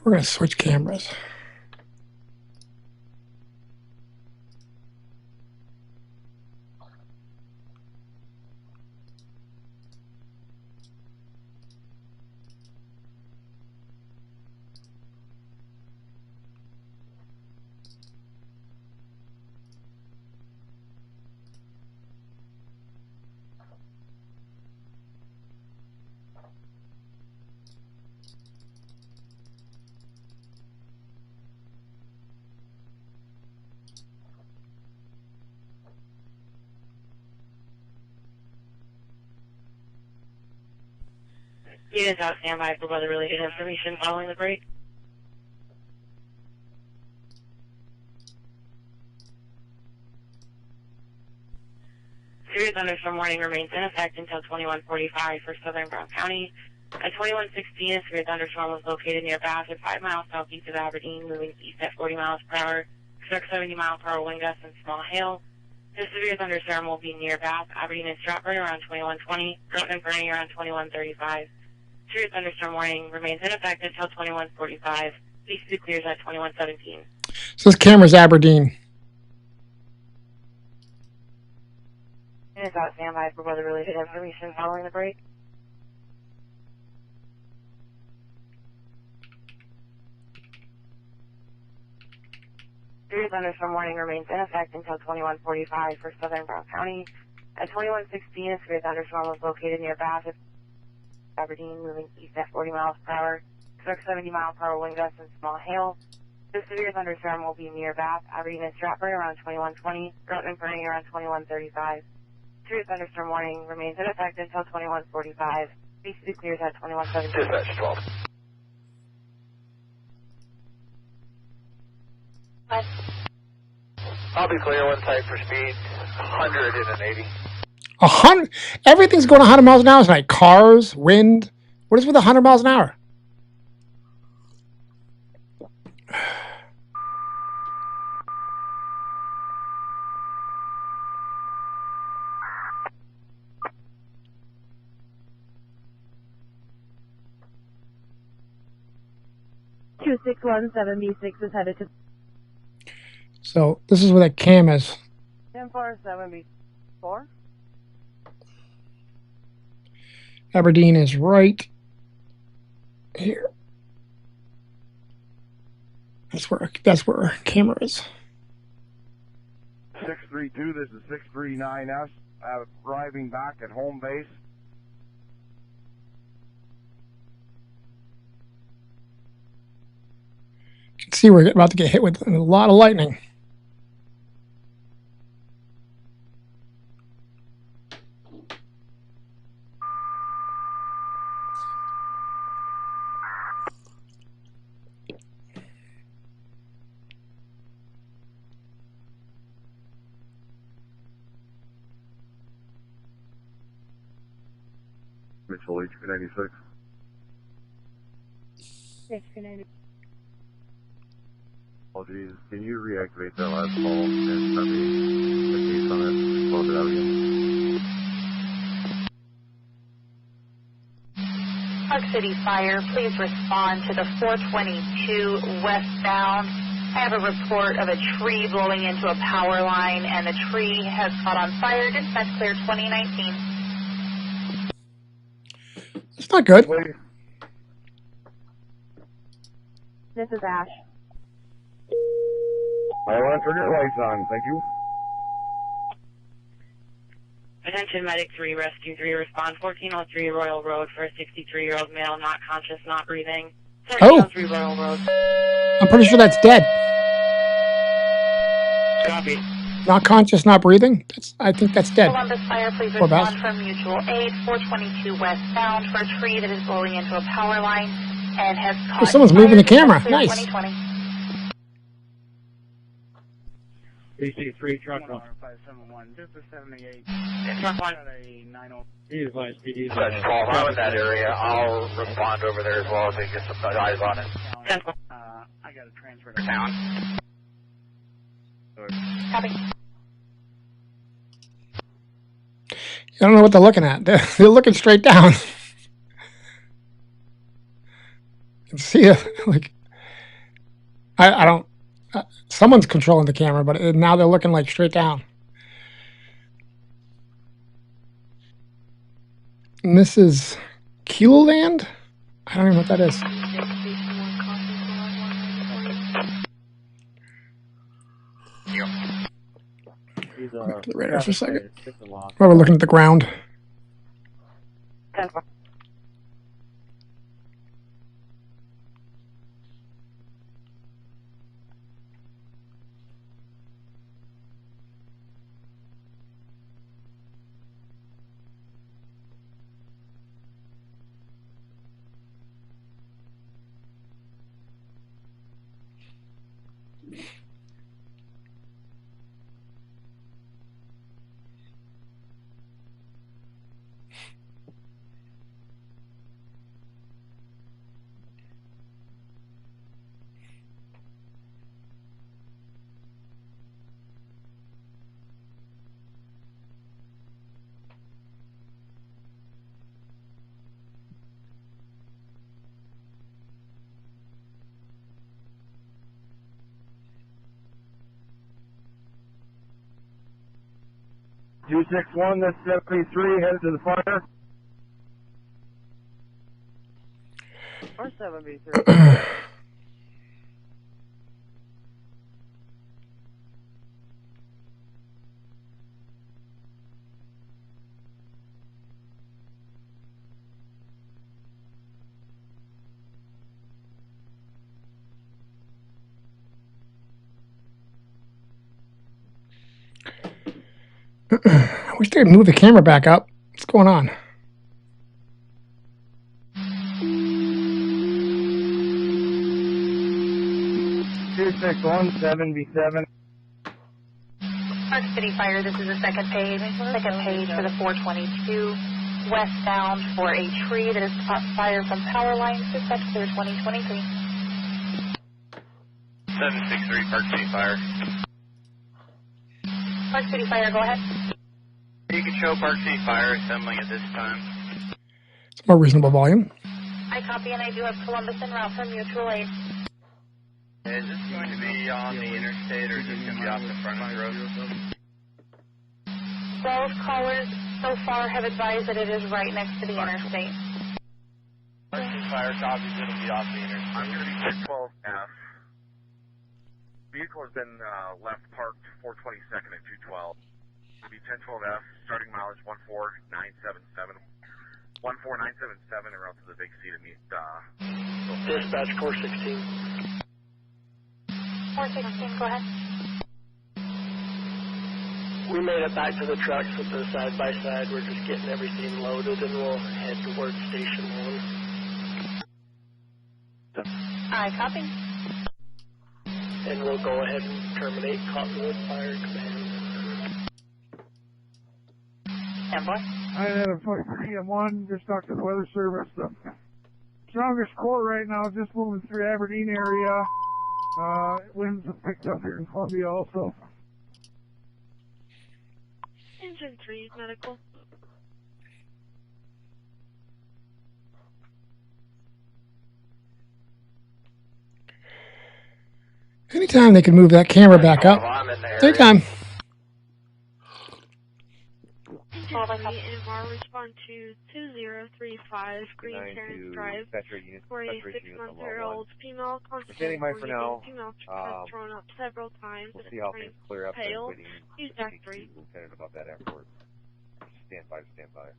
We're going to switch cameras. Units out standby for weather-related information following the break. Severe thunderstorm warning remains in effect until 21:45 for southern Brown County. At 21:16, a severe thunderstorm was located near Bath at 5 miles southeast of Aberdeen, moving east at 40 miles per hour. Expect 70 mile per hour wind gusts and small hail. This severe thunderstorm will be near Bath, Aberdeen, and Stratford around 21:20, Groton and Fernie around 21:35. Severe thunderstorm warning remains in effect until 21:45. East clears at 21:17. So this camera's Aberdeen. It's out standby for weather-related information following the break. Severe thunderstorm warning remains in effect until 21:45 for southern Brown County. At 21:16, a severe thunderstorm was located near Bath at Aberdeen, moving east at 40 miles per hour. Expect 70 mile per hour wind gusts and small hail. This severe thunderstorm will be near Bath, Aberdeen, and Stratford around 21:20, Groton and Fernie around 21:35. Severe thunderstorm warning remains in effect until 21:45. BC clears at 21:17. Dispatch 12. I'll be clear one type for speed, 180. 100. Everything's going 100 miles an hour tonight. Cars, wind. What is with 100 miles an hour? B6 is headed to So this is where that cam is. 1047B4. Aberdeen is right here. That's where our camera is. 632, this is 639S, arriving back at home base. You can see we're about to get hit with a lot of lightning. Mitchell H96. Oh geez, can you reactivate that last call and send me the case on it? Close it out again. Park City Fire, please respond to the 422 westbound. I have a report of a tree blowing into a power line, and the tree has caught on fire. Dispatch clear 2019. It's not good. This is Ash. I want to turn your lights on, thank you. Attention Medic 3, Rescue 3, respond 1403 Royal Road for a 63-year-old male not conscious, not breathing. 1403 Royal Road. I'm pretty sure that's dead. Copy. Not conscious, not breathing? I think that's dead. Columbus Fire, please Or respond Bass. from Mutual Aid 422 westbound for a tree that is blowing into a power line and has caught someone's fire. moving the camera. Dispatch clear Nice. 2020. BC3 truck 571, just a 78. Truck 1. A 90. Advise PD. Dispatch 12, I'm in that area. I'll respond over there as well if they get some eyes on it. I got to transfer to Town. Copy. I don't know what they're looking at. They're looking straight down. You can see it. Like, I don't. Someone's controlling the camera, but now they're looking like straight down. And this is Kiloland? I don't even know what that is. Look at the radar for a second. While we're looking at the ground. 261, that's 73, headed to the fire. Or 7B3. I wish they'd move the camera back up. What's going on? One 7B7. Park City Fire, this is the second page for the 422 westbound for a tree that has caught fire from power lines. Dispatch clear 2023. 763 Park City Fire. Park City Fire, go ahead. You can show Park City Fire assembling at this time. It's more reasonable volume. I copy, and I do have Columbus en route for mutual aid. Is this going to be on the interstate or is this going to be off the front of the road? Both callers so far have advised that it is right next to the interstate. Park City Fire copies it'll be off the interstate. I'm going to be 1012F. Vehicle has been left parked 422nd and 212. It'll be 1012F, starting mileage 14977. 14977 and route to the big C to meet Dispatch 416. 416, go ahead. We made it back to the trucks with the side-by-side. We're just getting everything loaded, and we'll head towards Station 1. I copy. And we'll go ahead and terminate Cottonwood Fire Command. Stand by. I had a PM1, just talked to the Weather Service. The strongest core right now, just moving through Aberdeen area. Winds have picked up here in Columbia also. Engine 3, medical. Anytime they can move that camera back up. Anytime. Engine 3, MR, respond to 2035 Green Terrace Drive for a 6-month-old female constituted female has thrown up several times. We'll see how things clear up. Pale. Use Jack 3. Lieutenant about that afterwards. Stand by, stand by.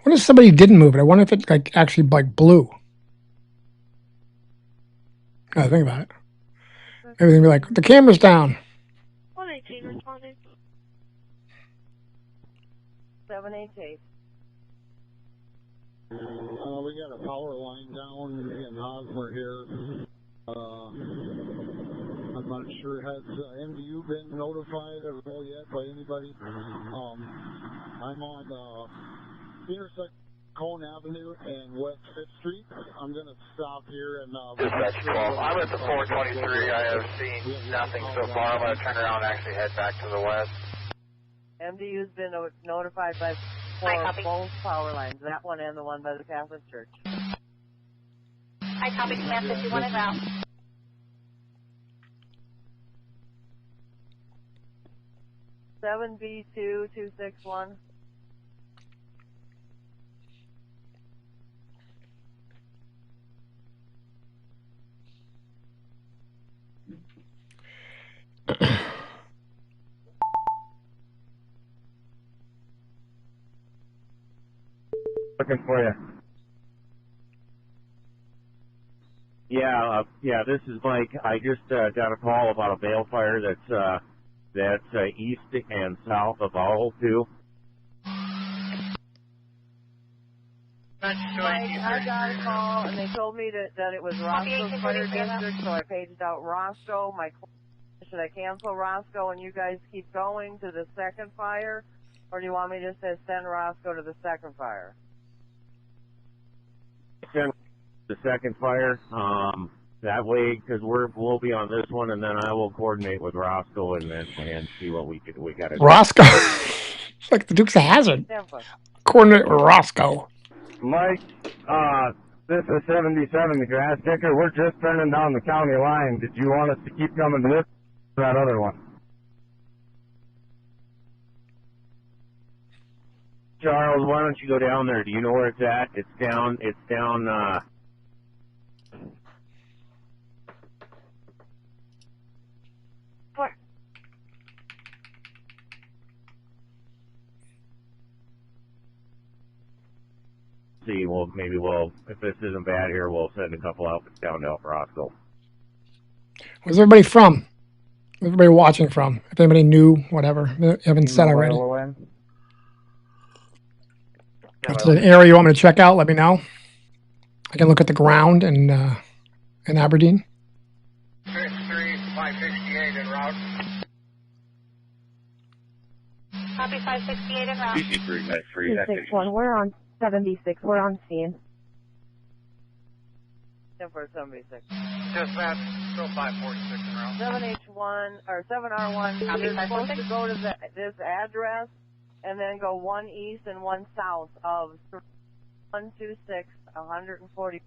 What if somebody didn't move it? I wonder if it actually blew. Gotta think about it. Everything be like, the camera's down. 118 responding. 788. We got a power line down in Hosmer here. I'm not sure, has MDU been notified at all yet by anybody? I'm on intersection Cone Avenue and West 5th Street. I'm going to stop here and... Dispatch 12. I'm at the 423. I have seen nothing so far. I'm going to turn around and actually head back to the west. MDU's been notified by both power lines, that one and the one by the Catholic Church. I copy command 51 en route. Seven B2 261. Looking for you. Yeah, this is Mike. I just got a call about a bale fire that's east and south of all two. I got a call and they told me that it was Roscoe's fire district, so I paged out Roscoe. Should I cancel Roscoe and you guys keep going to the second fire, or do you want me to just send Roscoe to the second fire? Send the second fire. That way, because we'll be on this one, and then I will coordinate with Roscoe and see what we got to do. Roscoe, it's like the Dukes of Hazzard. Coordinate with Roscoe. Mike, This is 77, the grass sticker. We're just turning down the county line. Did you want us to keep coming to this or that other one? Charles, why don't you go down there? Do you know where it's at? It's down, see, well, maybe if this isn't bad here, we'll send a couple outfits down to El Roscoe. Where's everybody from? Where's everybody watching from? If anybody knew, whatever. You haven't said already. If there's an area you want me to check out, let me know. I can look at the ground in Aberdeen. 568 en route. Copy 568 en route. 261, we're on 76, we're on scene. 10-4-76. Dispatch, still 546 en route. 7H1, or 7R1, you're supposed to go to this address and then go one east and one south of 126, 140.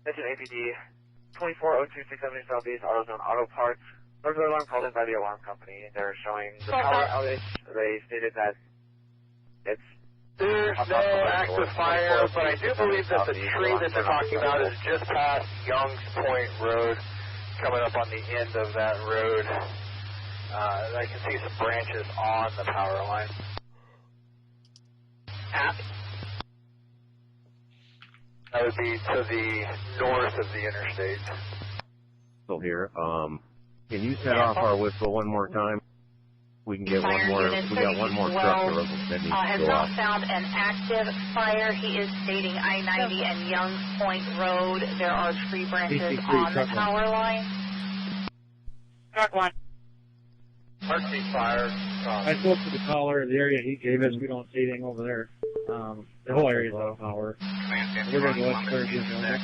This is APD 240267 Southeast AutoZone Auto Parts. Burglar alarm called in by the alarm company. They're showing the power outage. They stated that there's no active fire, but I do believe that the tree that they're talking about is just past Young's Point Road, coming up on the end of that road. I can see some branches on the power line. That would be to the north of the interstate. Still here. Can you set off our whistle one more time? We can get one more. We got one more structure that needs has to go not off. found an active fire. He is stating I-90 and Youngs Point Road. There are tree branches on the power line. Truck 1. RC fire. I spoke to the caller, the area he gave us. We don't see anything over there. The whole area's out of power. We're going to go as clear as you know.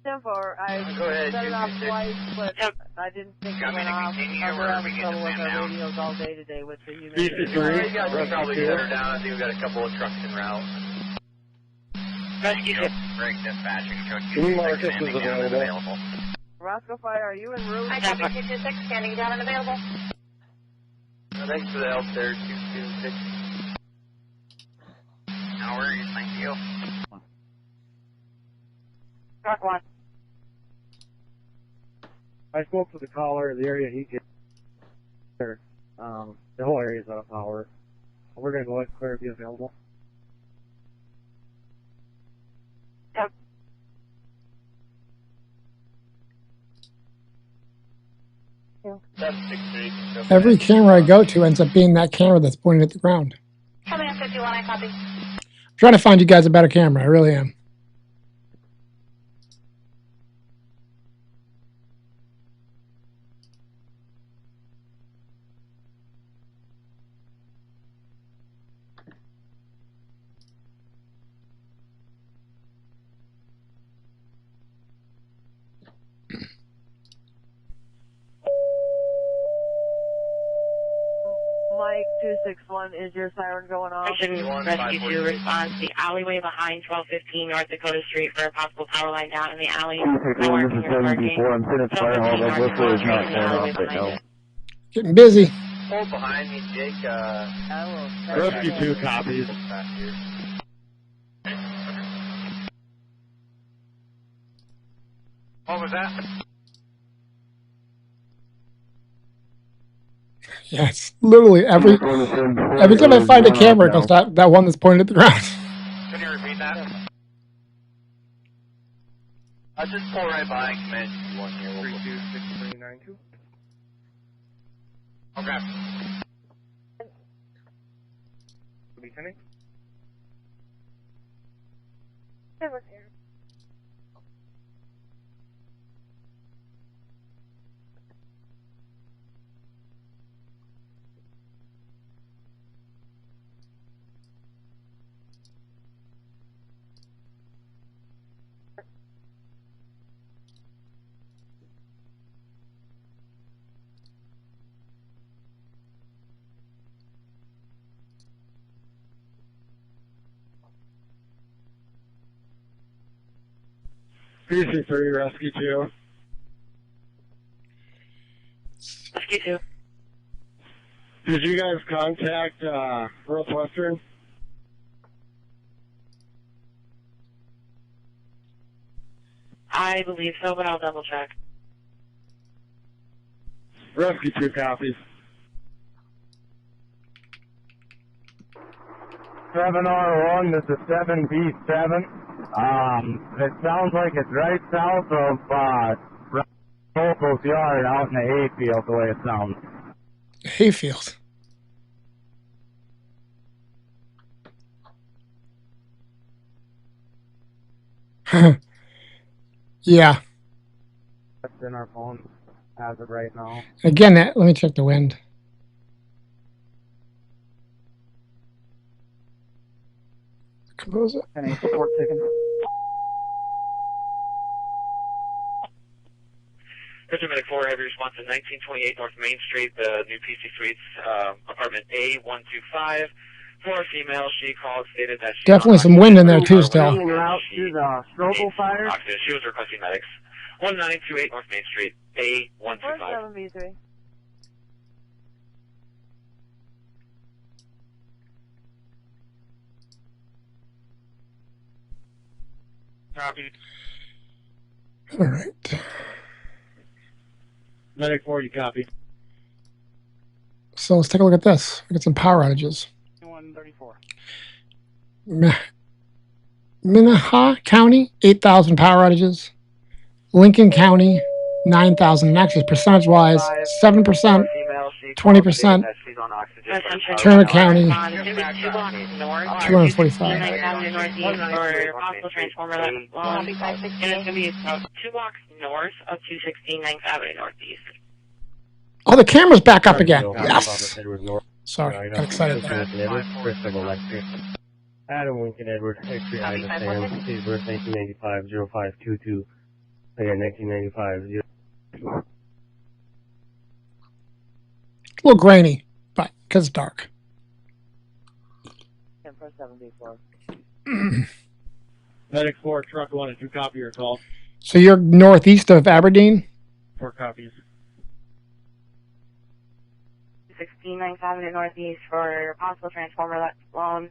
10-4, I Go ahead, set it off twice, but I didn't think it went off. We're having trouble with our radios all day today with the humidity. We got probably better down. I think we've got a couple of trucks en route. Rescue ship. Break dispatching. Mark, this is available. Roscoe Fire, are you en route? I copy 226, standing down and available. Thanks for the help there, 226. No worries, thank you. Truck 1. I spoke to the caller, the area he gave us. The whole area's out of power. We're going to go as clear as available. Yep. Every camera I go to ends up being that camera that's pointed at the ground. Coming in 51, I copy. I'm trying to find you guys a better camera. I really am. Mike 261, is your siren going off? Rescue 2 responds to the alleyway behind 1215 North Dakota Street for a possible power line down in the alley. This is 74. I'm sitting at fire hall. That whistle is not going off right now. Getting busy. Hold behind me, Jake. Rescue 2 copies. What was that? Yeah, it's literally every time I find a camera, it goes that one that's pointed at the ground. Can you repeat that? I'll just pull right by and command you one here. 326392. Okay. Lieutenant? PC3, Rescue 2. Rescue 2. Did you guys contact Northwestern? I believe so, but I'll double check. Rescue 2 copies. 7R1, this is 7B7. It sounds like it's right south of Local's yard out in the hayfield, the way it sounds. Hayfield. Yeah. That's in our phone as of right now. Again, let me check the wind. Compose it. Any support taken? Medic 4, heavy response to 1928 North Main Street, the new PC Suites, apartment A125. For a female, she called, stated that she Definitely some wind in there too still. Route to the Strobel fire? She was requesting medics. 1928 North Main Street, A125. 47B3. Copy. All right. Medic 4, you copy. So let's take a look at this. We got some power outages. 134. Minnehaha County, 8,000 power outages. Lincoln County, 9,000. And actually, percentage-wise, 7%, 20%. Turner County, 245. Possible transformer and it's going to be about 2 blocks north of 216 9th Avenue Northeast. Oh, the camera's back up again. Yes. Sorry, got excited there. Adam Lincoln Edward, X-ray Ida Sam, date of birth 1995, 0522. Again, 1995, A little grainy, but because it's dark. 1047B4. Medic 4, truck 1 and 2 copy your call. So you're northeast of Aberdeen? 4 copies. 16 9th Avenue Northeast for possible transformer that's blown.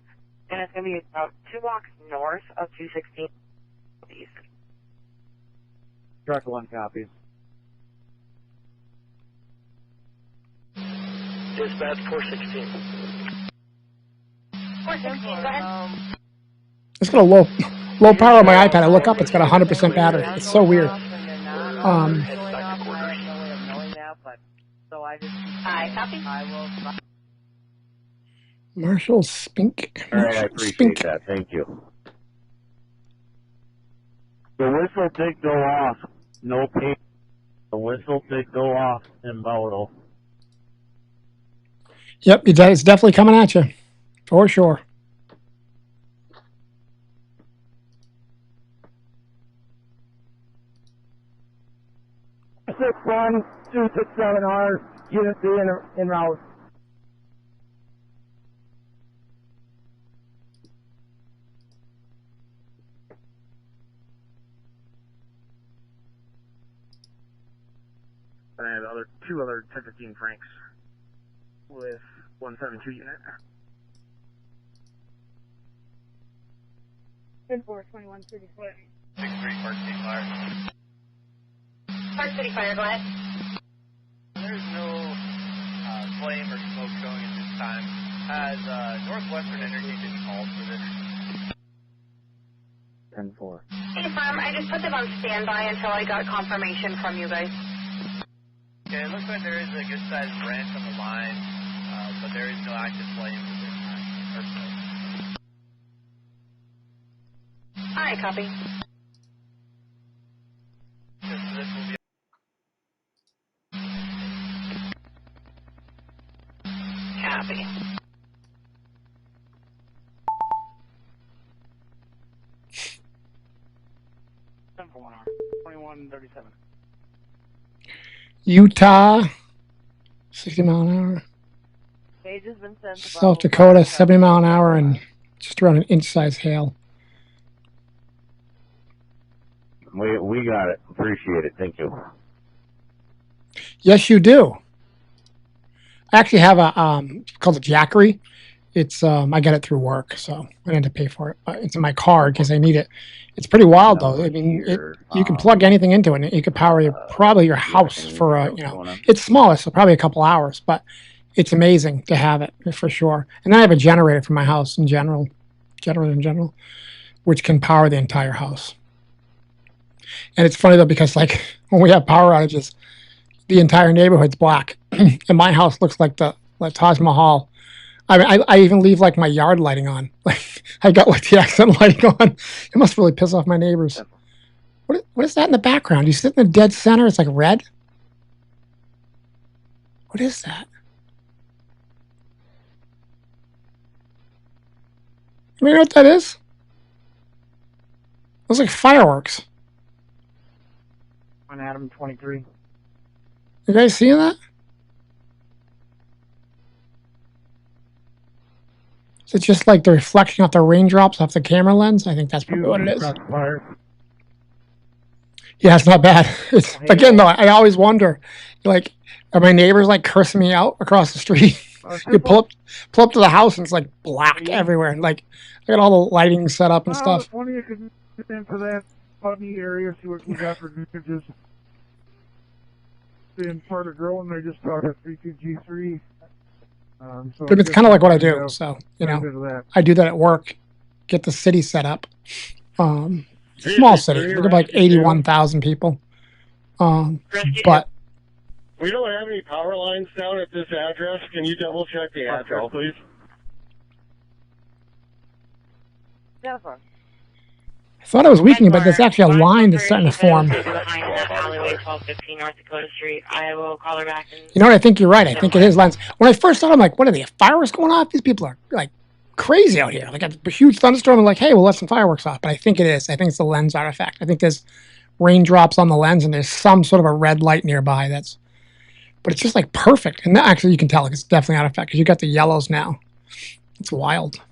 And it's going to be about 2 blocks north of 216 East. Truck 1 copies. Dispatch 416. 416, go ahead. It's got a low power on my iPad. I look up, it's got 100% battery. It's so weird. Marshall Spink. All right, I appreciate that. Thank you. The whistle did go off. No pain. The whistle did go off in Bowdo. Yep, it's definitely coming at you. For sure. Six 1 267R, Unit C en route. And I have two other 1015 Franks with 172 unit. 10-4-21-35. 6-3 Park City Fire. Park City Fire, go ahead. There's no flame or smoke showing at this time. Has Northwestern Energy been called for this? 10-4. Hey, firm, I just put them on standby until I got confirmation from you guys. Okay, it looks like there is a good-sized branch on the line, but there is no active flame at this time. All right, copy. This will be Copy. For 1 hour. 2137. Utah, 60 mile an hour. Page has been sent. South Dakota, 70 mile an hour, and just around an inch-size hail. We got it. Appreciate it. Thank you. Yes, you do. I actually have a it's called a Jackery. It's I get it through work, so I didn't have to pay for it. It's in my car because I need it. It's pretty wild though. I mean, you can plug anything into it, and it could power probably your house for it's small, so probably a couple hours, but it's amazing to have it for sure. And then I have a generator for my house in general, which can power the entire house. And it's funny though because like when we have power outages, the entire neighborhood's black, and my house looks like the Taj Mahal. I mean, I even leave like my yard lighting on. Like I got like the accent lighting on. It must really piss off my neighbors. What is that in the background? You sit in the dead center. It's like red. What is that? You know what that is? Those like fireworks. On Adam 23. You guys seeing that? Is it just like the reflection off the raindrops off the camera lens? I think that's probably what it is. Yeah, it's not bad. It's again though. I always wonder, like, are my neighbors like cursing me out across the street? You pull up to the house and it's like black everywhere. And like, I got all the lighting set up and stuff. Funny you could get into that funny area, see what we got for just being part of growing. They just talked at 32G3. So But it's kind of like what I do. So I do that at work. Get the city set up. Small city. Look at like 81,000 people. But we don't have any power lines down at this address. Can you double check the address, please? Jennifer. I thought I was weakening, but there's actually a line that's starting to form. Alleyway 1215 North Dakota Street. I will call her back. You know what? I think you're right. I think it is lens. When I first saw it, I'm like, what are they? Fireworks going off? These people are like crazy out here. Like a huge thunderstorm. I'm like, hey, we'll let some fireworks off. But I think it is. I think it's the lens artifact. I think there's raindrops on the lens, and there's some sort of a red light nearby. But it's just like perfect. And actually, you can tell it's definitely artifact because you got the yellows now. It's wild.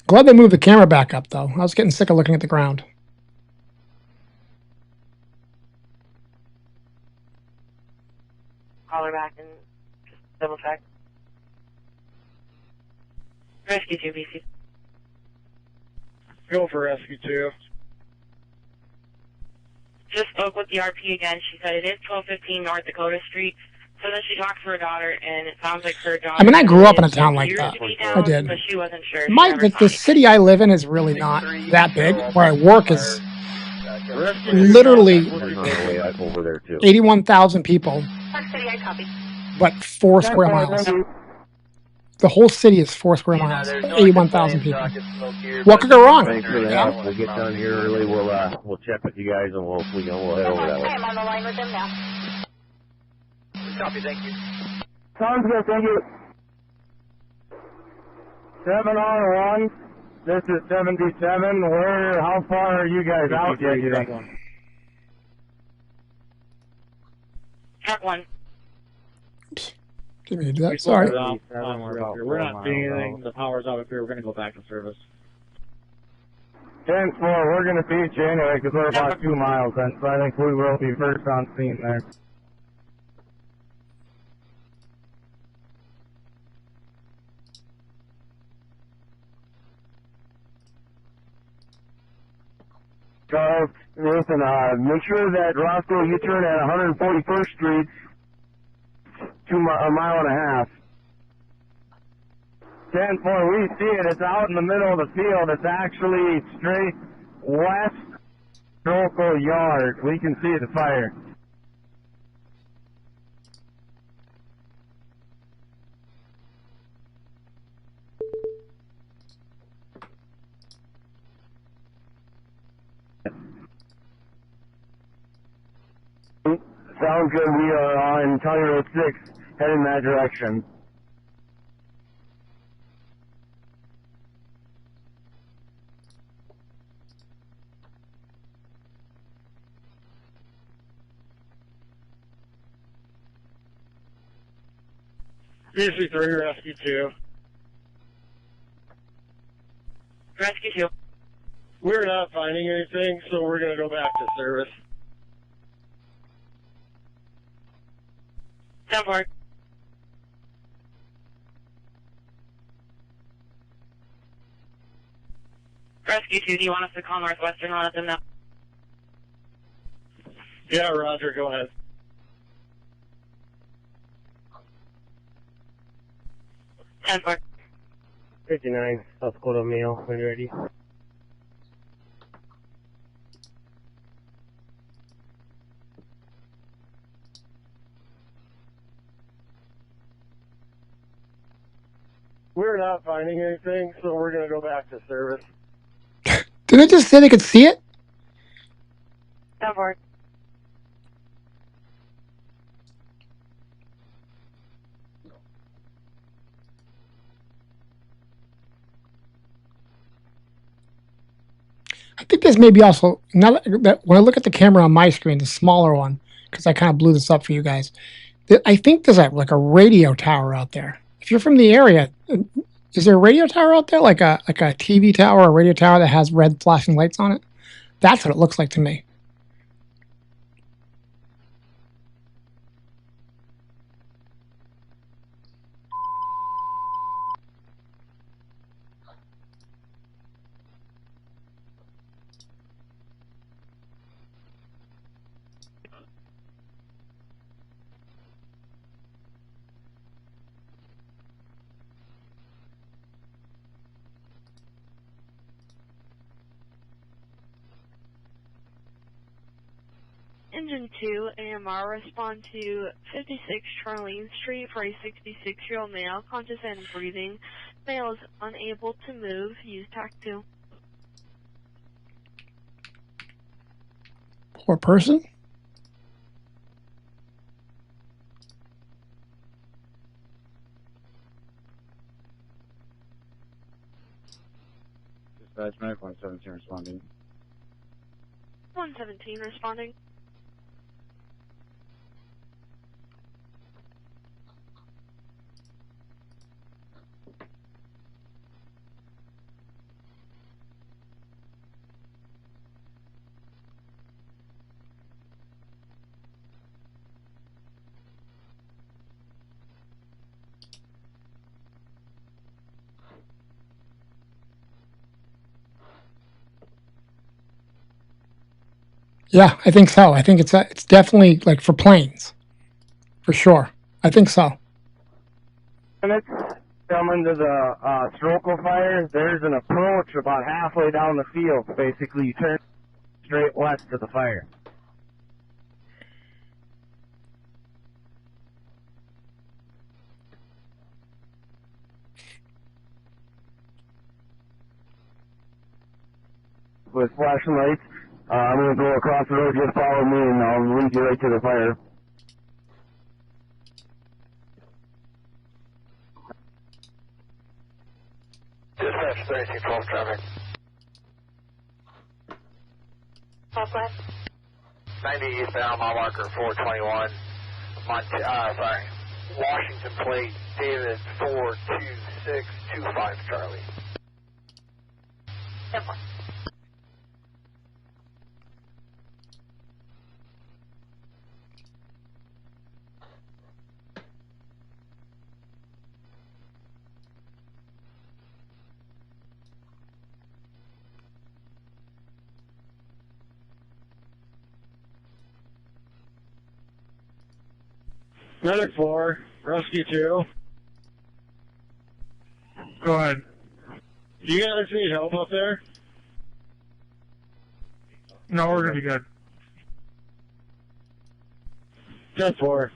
Glad they moved the camera back up, though. I was getting sick of looking at the ground. Call her back and just double check. Rescue 2, BC. Go for Rescue 2. Just spoke with the RP again. She said it is 1215 North Dakota Street. So then she talked to her daughter, and it sounds like her daughter... I mean, I grew up in a town like that. I did. But she wasn't sure. The city I live in is really not that big. Where I work is literally 81,000 people, but 4 square miles. The whole city is 4 square miles, 81,000 people. What could go wrong? Thanks for the help. We'll get done here early. We'll check with you guys, and we'll head over that way. I'm on the line with them now. Copy, thank you. Sounds good, thank you. 7 on 1. This is 77. How far are you guys out yet? Truck 1. Didn't mean to do that. Sorry. We're not seeing anything. The power's out up here. We're going to go back to service. 10-4, we're going to feed you anyway because we're about 2 miles then, so I think we will be first on scene there. So, listen, make sure that Roscoe, you turn at 141st Street, a mile and a half. 10-4, we see it. It's out in the middle of the field. It's actually straight west local yard. We can see the fire. Sounds good. We are on County Road 6, heading that direction. 3 Rescue 2. Rescue 2. We're not finding anything, so we're going to go back to service. 10-4. Rescue 2, do you want us to call Northwestern and let them know? Yeah, Roger, go ahead. 10-4. 59, South Dakota Mail, when you're ready. We're not finding anything, so we're going to go back to service. Didn't it just say they could see it? 10-4. I think this may be also, now that when I look at the camera on my screen, the smaller one, because I kind of blew this up for you guys, I think there's like a radio tower out there. If you're from the area, is there a radio tower out there, like a TV tower or a radio tower that has red flashing lights on it? That's what it looks like to me. Engine 2, AMR, respond to 56 Charlene Street for a 66-year-old male, conscious and breathing. Male is unable to move. Use TAC 2. Poor person? Dispatch 9.17 responding. 117 responding. Yeah, I think so. I think it's definitely like for planes, for sure. I think so. Minutes coming to the Strokel fire. There's an approach about halfway down the field. Basically, you turn straight west to the fire. With flashing lights, I'm going to go across the road. Just follow me, and I'll lead you right to the fire. Dispatch 3212 traffic. Southwest. 90 eastbound, mile marker 421. Washington plate, David 42625 Charlie. 10-4. Medic 4, Rescue 2. Go ahead. Do you guys need help up there? No, we're going to be good. 10-4.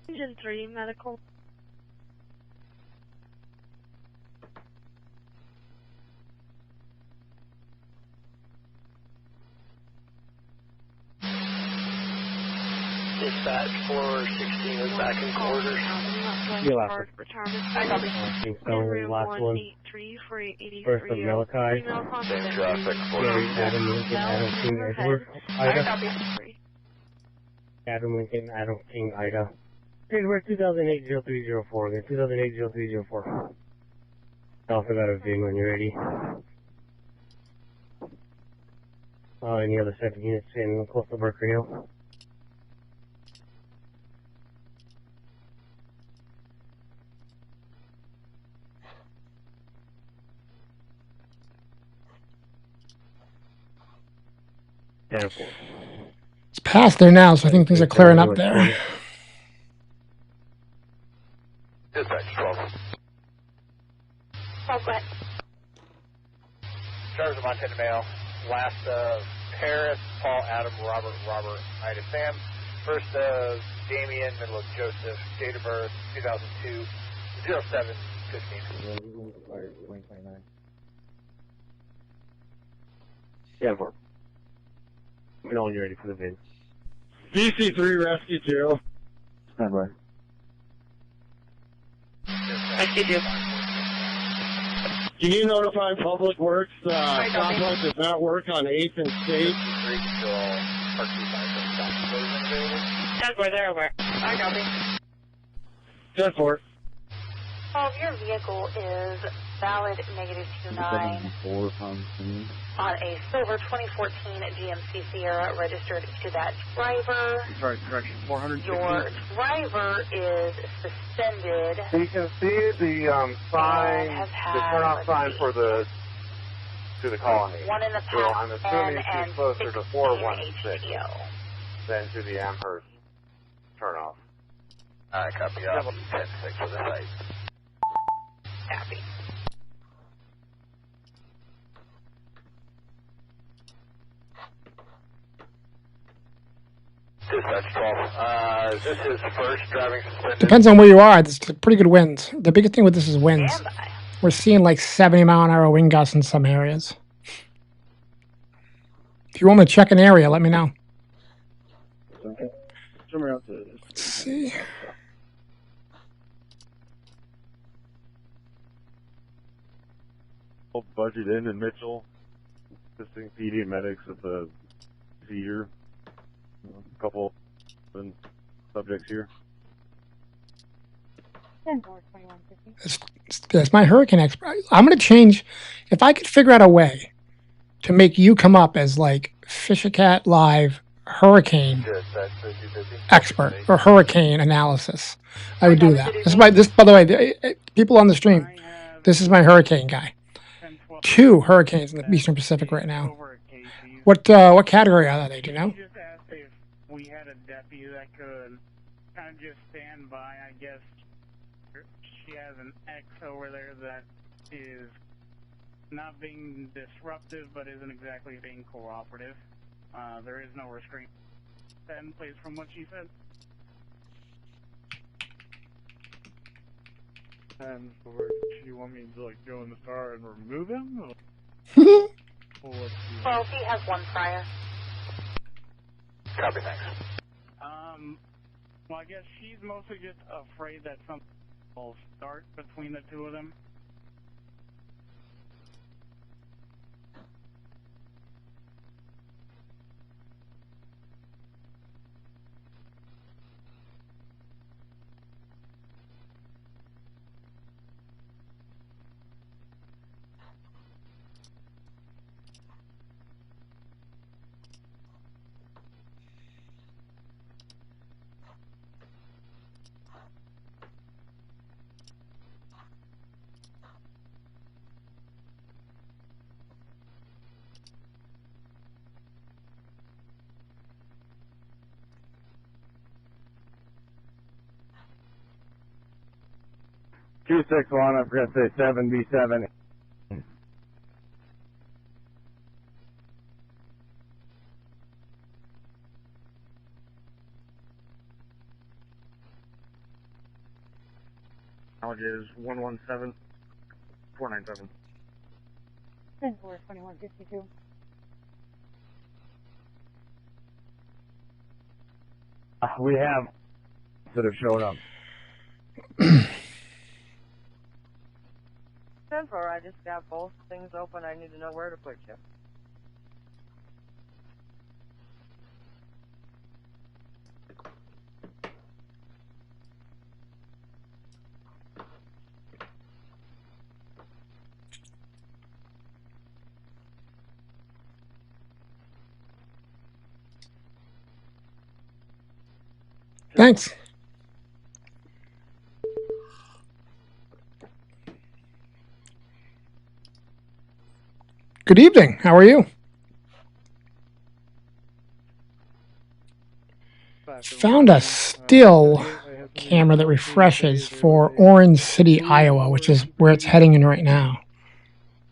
Engine 3, medical. Dispatch 416 is back in quarters. See you last Park, retirement. King Stone, last one. 183 for 83. First of Malachi. Gary, Adam Lincoln, Adam King, Edward, Ida. Adam Lincoln, Adam King, Ida. Edward 2008-0304, again, 2008-0304. I also got a VIN when you're ready. Any other 7 units in Coastal Berkeley Hill? It's past there now, so I think things are clearing up there. Dispatch 12. Oh, go ahead. Charge of Montana Mail. Last of Paris, Paul, Adam, Robert, Ida, Sam. First of Damien, middle of Joseph. Date of birth 2002, 07-15. 2029. Yeah, for. We know when you're ready for the VIN. DC3 Rescue 2. Stand by. Rescue 2. Can you notify Public Works stoplight does not work on 8th and State? That's where they're aware. I copy. 10-4. Your vehicle is valid -29 on a silver 2014 GMC Sierra registered to that driver. Sorry, correction, 460. Your driver is suspended. You can see the sign, the turnoff sign for the to the colony. One in the So I'm past assuming and she's closer to 416 HDO. than to the Amherst turnoff. Alright, copy off. 10-6 for the site. Happy. Dispatch 12. This is first driving suspended. Depends on where you are. There's pretty good winds. The biggest thing with this is winds. We're seeing like 70-mile-an-hour wind gusts in some areas. If you want me to check an area, let me know. Let's see. Budget in Mitchell, assisting PD and medics at the Cedar. A couple of subjects here. That's my hurricane expert. I'm going to change. If I could figure out a way to make you come up as like FishaCat Live hurricane expert or hurricane analysis, I would do that. By the way, people on the stream, this is my hurricane guy. 2 hurricanes in the Eastern Pacific right now. What category are they? Do you know? Just asked if we had a deputy that could kind of just stand by. I guess she has an ex over there that is not being disruptive, but isn't exactly being cooperative. There is no restraint set in place from what she said. And so do you want me to like go in the car and remove him? Well, he has 1 prior. Copy, thanks. Well, I guess she's mostly just afraid that something will start between the two of them. I forgot to say 7B7. Knowledge is 117 497. 10-4-21-52. We have that have showed up. 10-4, I just got both things open. I need to know where to put you. Thanks. Good evening. How are you? Found a still camera that refreshes for Orange City, Iowa, which is where it's heading in right now.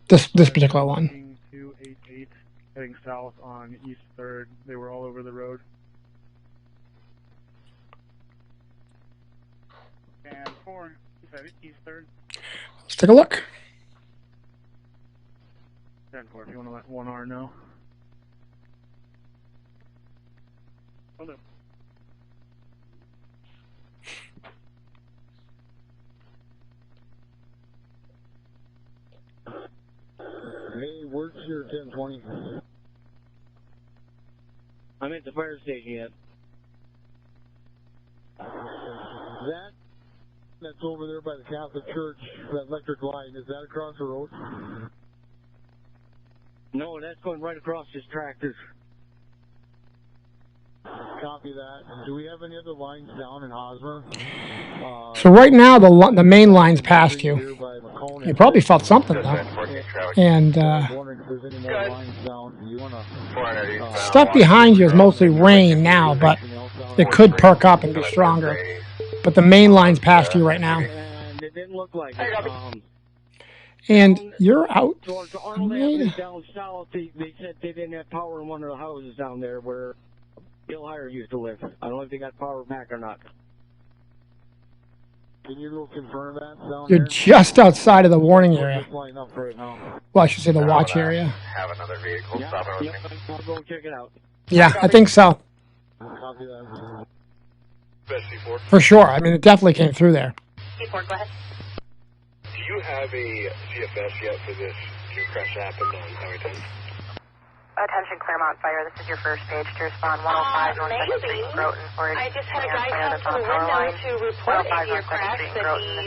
This particular one. 288 heading south on East 3rd. They were all over the road. And 4, East 3rd. Let's take a look. 10-4, if you want to let 1R know. Hold up. Hey, where's your 1020? I'm at the fire station yet. That's over there by the Catholic Church, that electric line. Is that across the road? No, that's going right across his tractors. Copy that. Do we have any other lines down in Hosmer? So right now the main line's past you. You probably felt something though. And stuff behind you is mostly rain now, but it could perk up and be stronger. But the main line's past you right now. And it didn't look like it. And you're out. Towards Arnold Avenue down south, they said they didn't have power in one of the houses down there where Bill Heyer used to live. I don't know if they got power back or not. Can you go confirm that down You're there? just outside of the warning area. Line up right now. Well, I should say the watch area. Have another vehicle stopping with me. I'll go check it out. Yeah, I think so. Copy that. For sure. I mean, it definitely came through there. C4, go ahead. Do you have a CFS yet for this new crash that happened on Highway 10? Attention Claremont Fire, this is your first page to respond 105 North 2nd Street, Groton, for I just had a guy come to the window to report a severe crash that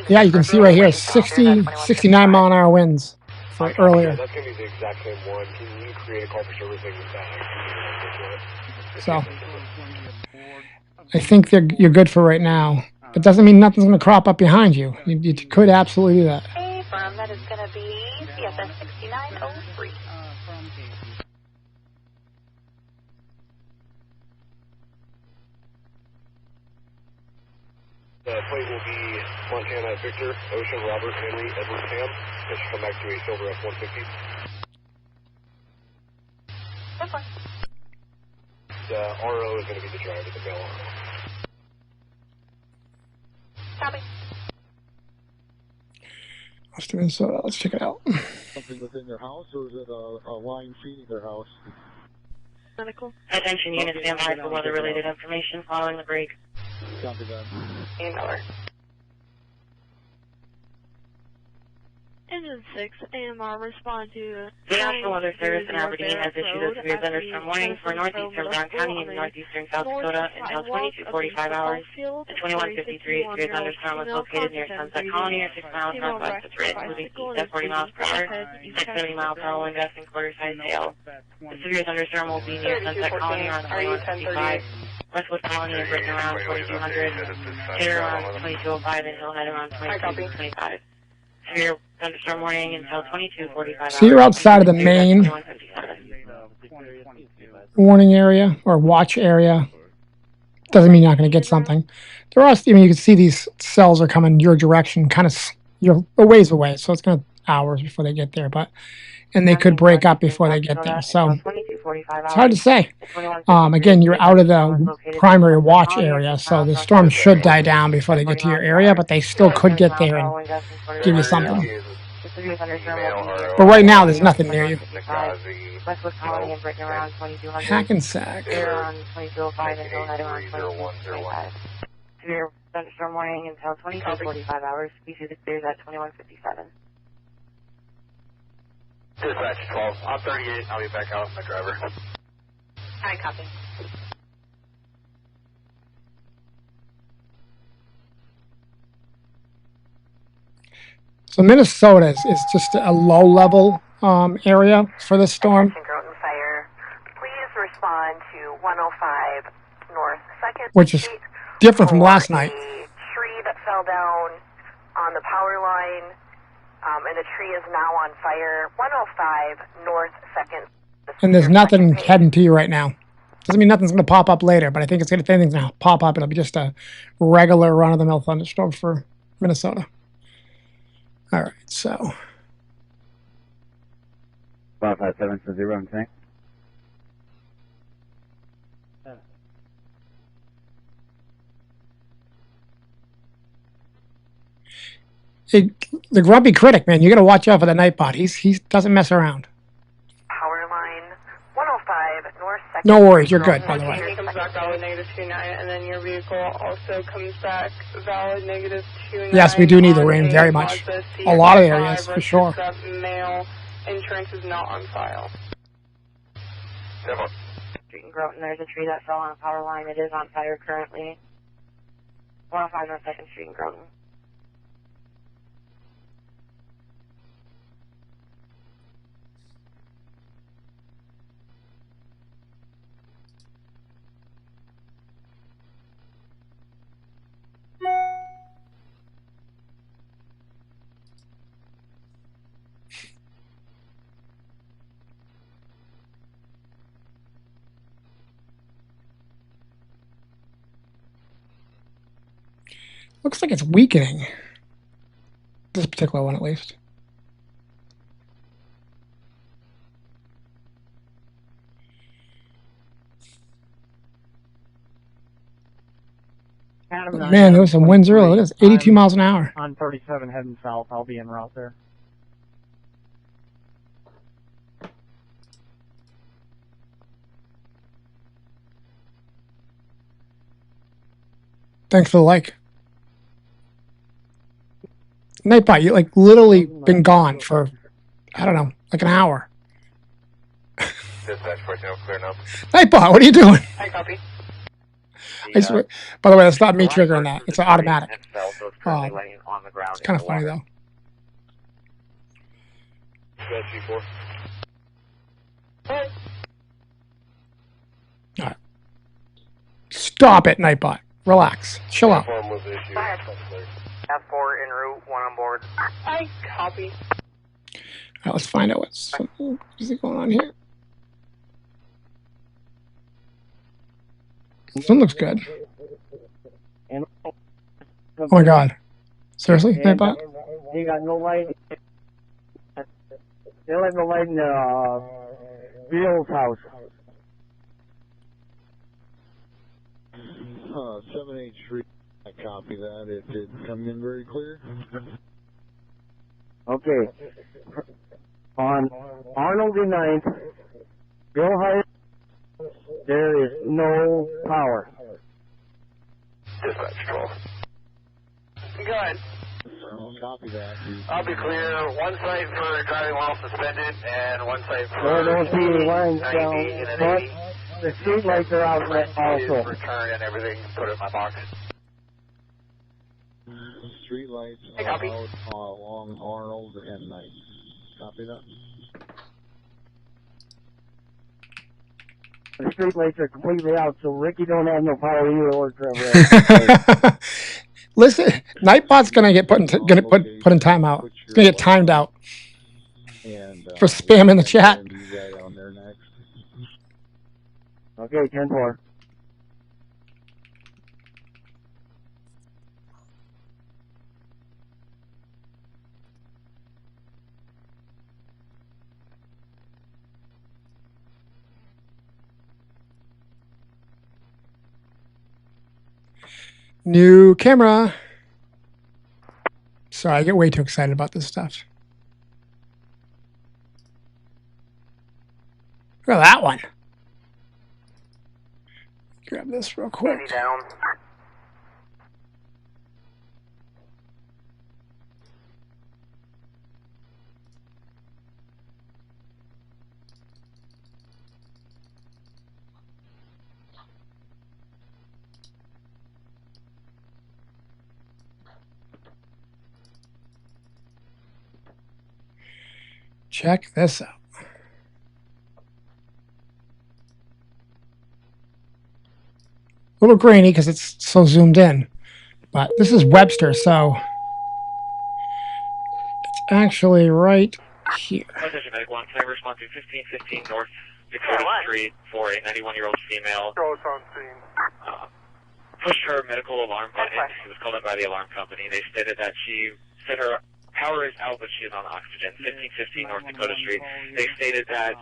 he... Yeah, you can see right here, 60, 69 mile an hour winds for earlier. That's going to be the exact same one. Can you create a call for servicing with that? So I think you're good for right now. But doesn't mean nothing's going to crop up behind you. You could absolutely do that. Hey, firm, that is going to be CFS 6903. The plate will be Montana Victor, Ocean, Robert, Henry, Edward, Sam. It should come back to a silver F-150. That's fine. The RO is going to be the driver, the male RO. Copy. Must have been soda. Let's check it out. Something within their house, or is it a line feeding their house? Medical. Attention unit, stand by for weather-related information following the break. Copy that. Miller. Engine 6, AMR, respond to... The National Weather Service in Aberdeen has issued a severe thunderstorm warning for northeastern Brown County and northeastern South Dakota until 22:45 hours. At 21:53, a severe thunderstorm was located near Sunset Colony or 6 miles northwest of Ridge, moving east at 40 miles per hour, at 70 mile per hour wind gusts and quarter-size hail. The severe thunderstorm will be near Sunset Colony around 21:55. Westwood Colony and Britain around 2200, Taylor around 2205, and Hillhead around 2225. Severe thunderstorm warning until 22:45. So you're outside of the main warning area or watch area. Doesn't mean you're not going to get something. There are, I mean, you can see these cells are coming your direction, kind of, you're a ways away, so it's going to hours before they get there, and they could break up before they get there. So it's hard to say. Again, you're out of the primary watch area, so the storm should die down before they get to your area, but they still could get there and give you something. But right now, there's nothing near you. Westwood Colony and Britain around 2200. Hackensack. Around 2205 and Hillhead around 2225. Severe Thunderstorm warning until 22:45 hours. Species clears at 21:57. Dispatch 12. I'm 38. I'll be back out with my driver. Hi, copy. So Minnesota is just a low-level area for this storm. Attention Groton Fire. Please respond to 105 North 2nd Which is Street different from last night. a tree that fell down on the power line, and the tree is now on fire. 105 North 2nd. And there's nothing heading to you right now. Doesn't mean nothing's going to pop up later, but I think if anything's going to pop up, it'll be just a regular run-of-the-mill thunderstorm for Minnesota. All right, so 557 I'm saying. The grumpy critic, man, you got to watch out for the Nightbot. He doesn't mess around. Power line 105 North 2nd. No worries, you're good, by the way. He comes back valid -29, and then your vehicle also comes back valid -29. Yes, we do need the rain very much. A lot of areas, for sure. Mail insurance is not on file. Street in Groton, there's a tree that fell on a power line. It is on fire currently. 105 North 2nd Street in Groton. Looks like it's weakening. This particular one, at least. Man, there was some winds earlier. Look at this, 82 miles an hour. On 37 heading south. I'll be en route there. Thanks for the like. Nightbot, you like literally been gone for, I don't know, like an hour. Dispatch 14, clear now. Nightbot, what are you doing? Hi, copy. I swear, by the way, that's not me triggering that. It's an automatic. So it's currently laying on the ground. It's kind of funny, though. Dispatch 4. All right. Stop it, Nightbot. Relax. Chill out. F4 was issued. F4 en route, 1 on board. I copy. All right, let's find out what's going on here. This one looks good. Oh my god. Seriously, Nightbot? You got no light. They have no light in the Bill's house. 783. I copy that. It did come in very clear. Okay. On Arnold the 9th, Bill High, there is no power. Dispatch 12. Good. Copy that. I'll be clear. One site for driving while suspended, and one site for There don't see any lines 90 down, and an but 80. the street lights are out also. Return and everything, put it in my box. Street lights Hey, are copy. out along Arnold and Night. Copy that. The street lights are completely out, so Ricky don't have no power either, or Trevor. Listen, Nightbot's gonna get put in put in timeout. It's gonna get timed out for spam in the chat. Okay, 10-4. New camera. Sorry, I get way too excited about this stuff. Look at that one. Grab this real quick. Down. Check this out. A little grainy because it's so zoomed in, but this is Webster, so it's actually right here. Attention, Medic 1, can I respond to 1515 North Dakota Street for a 91-year-old female? On scene. Pushed her medical alarm button. She was called in by the alarm company. They stated that she said her power is out, but she is on oxygen. 1515 North Dakota Street. They stated that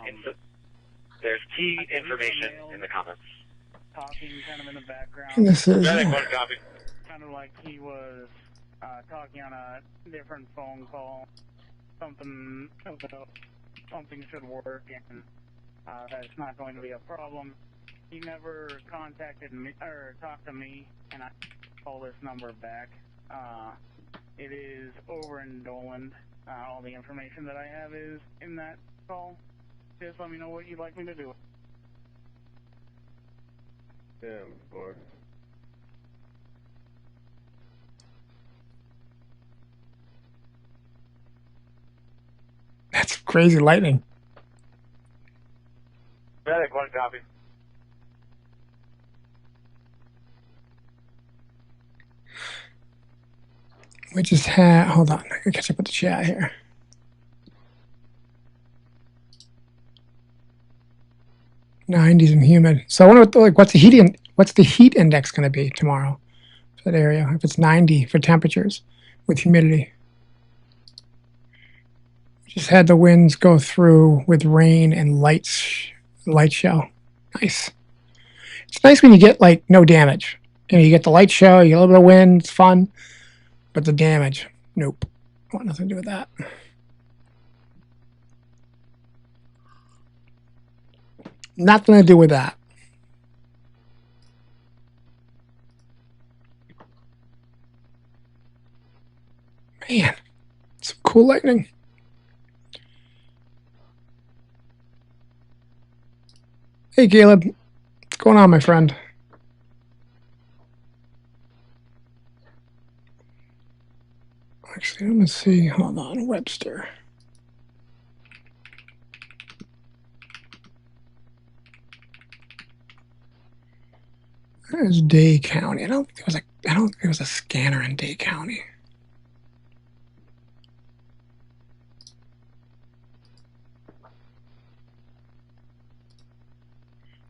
there's key information in the comments. Talking kind of in the background. And this is kind of like he was talking on a different phone call. Something should work, and that's not going to be a problem. He never contacted me or talked to me, and I call this number back. It is over in Doland. All the information that I have is in that call. Just let me know what you'd like me to do. Yeah, boy. That's crazy lightning. Medic, 1 copy. We just had, hold on, I can catch up with the chat here. '90s and humid. So I wonder what's the heat index going to be tomorrow for that area? If it's 90 for temperatures with humidity. Just had the winds go through with rain and light show. Nice. It's nice when you get like no damage. You get the light show, you get a little bit of wind, it's fun. But the damage, nope. Want nothing to do with that. Nothing to do with that. Man, some cool lightning. Hey, Caleb. What's going on, my friend? Actually, let me see. Hold on, Webster. There's Day County. I don't think there was a scanner in Day County.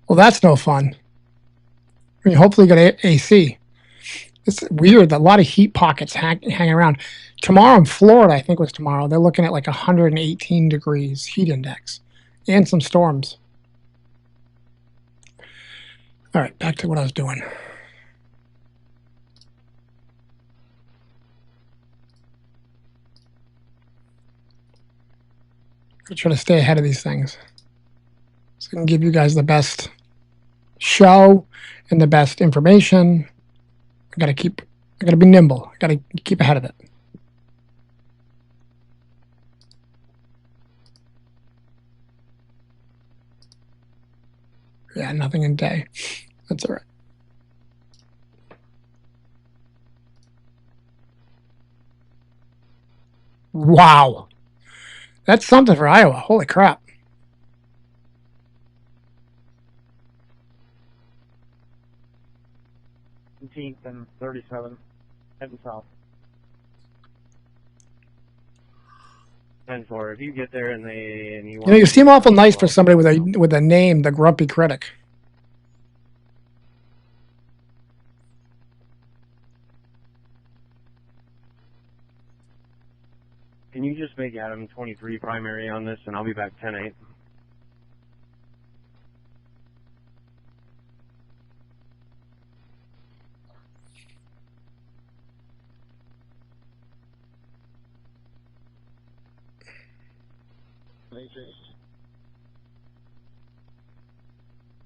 Well, that's no fun. I mean, hopefully you got AC. It's weird. A lot of heat pockets hanging around. Tomorrow in Florida, I think it was tomorrow, they're looking at like 118 degrees heat index and some storms. All right, back to what I was doing. I try to stay ahead of these things so I can give you guys the best show and the best information. I gotta be nimble. I gotta keep ahead of it. Yeah, nothing in day. That's all right. Wow. That's something for Iowa. Holy crap. And 37, heading south. 10-4. If you get there and you seem awful nice for somebody with a name, the Grumpy Critic. Can you just make Adam 23 primary on this, and I'll be back 10-8.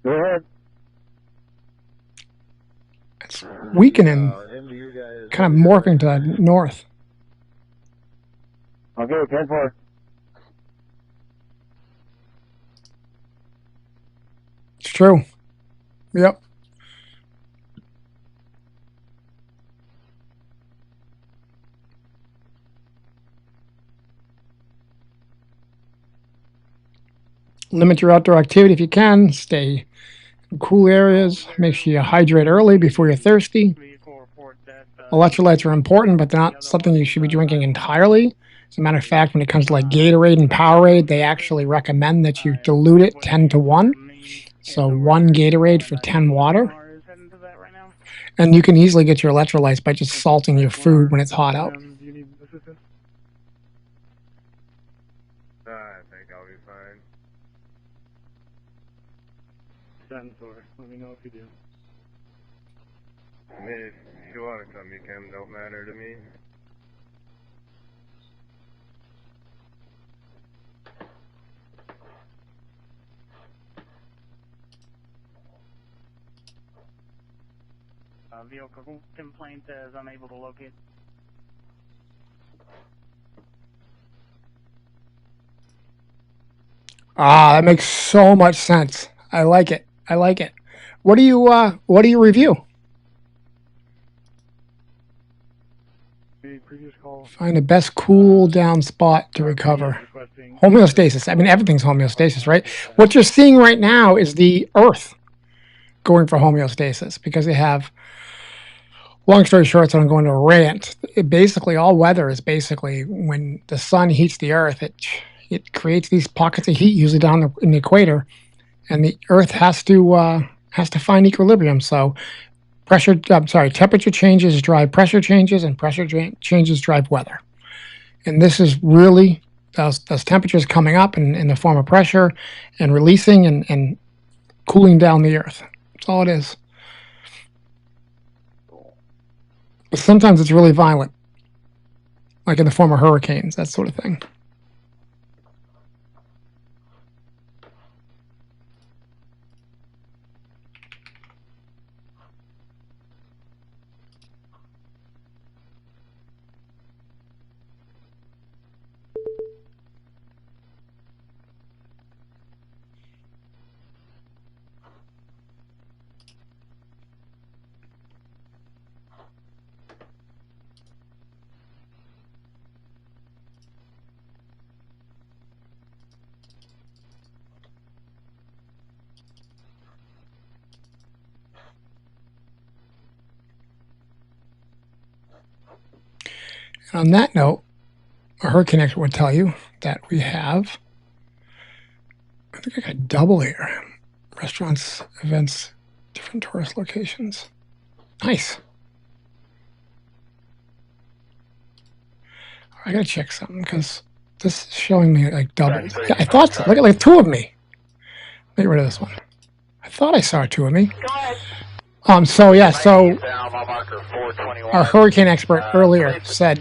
Go ahead. It's weakening, kind of morphing to north. Okay, 10-4. It's true. Yep. Limit your outdoor activity if you can. Stay in cool areas. Make sure you hydrate early before you're thirsty. Electrolytes are important, but they're not something you should be drinking entirely. As a matter of fact, when it comes to like Gatorade and Powerade, they actually recommend that you dilute it 10 to 1. So 1 Gatorade for 10 water. And you can easily get your electrolytes by just salting your food when it's hot out. Do you need assistance? I think I'll be fine. Sensor. Let me know if you do. I mean, if you want to come, you can. Don't matter to me. Vehicle complaint is unable to locate. Ah, that makes so much sense. I like it. I like it. What do you review? Find the best cool down spot to recover. Homeostasis. I mean, everything's homeostasis, right? What you're seeing right now is the Earth going for homeostasis because they have, long story short, so I'm going to a rant. Basically, all weather is basically when the sun heats the Earth, it creates these pockets of heat, usually down in the equator, and the Earth has to find equilibrium. So temperature changes drive pressure changes, and pressure changes drive weather. And this is really those temperatures coming up in the form of pressure and releasing and cooling down the Earth. That's all it is. But sometimes it's really violent, like in the form of hurricanes, that sort of thing. On that note, a hurricane expert would tell you that we have, I think I got double here. Restaurants, events, different tourist locations. Nice. I gotta check something because this is showing me like double. Yeah, I thought so. Look at like 2 of me. Get rid of this one. I thought I saw 2 of me. So yeah, so our hurricane expert earlier said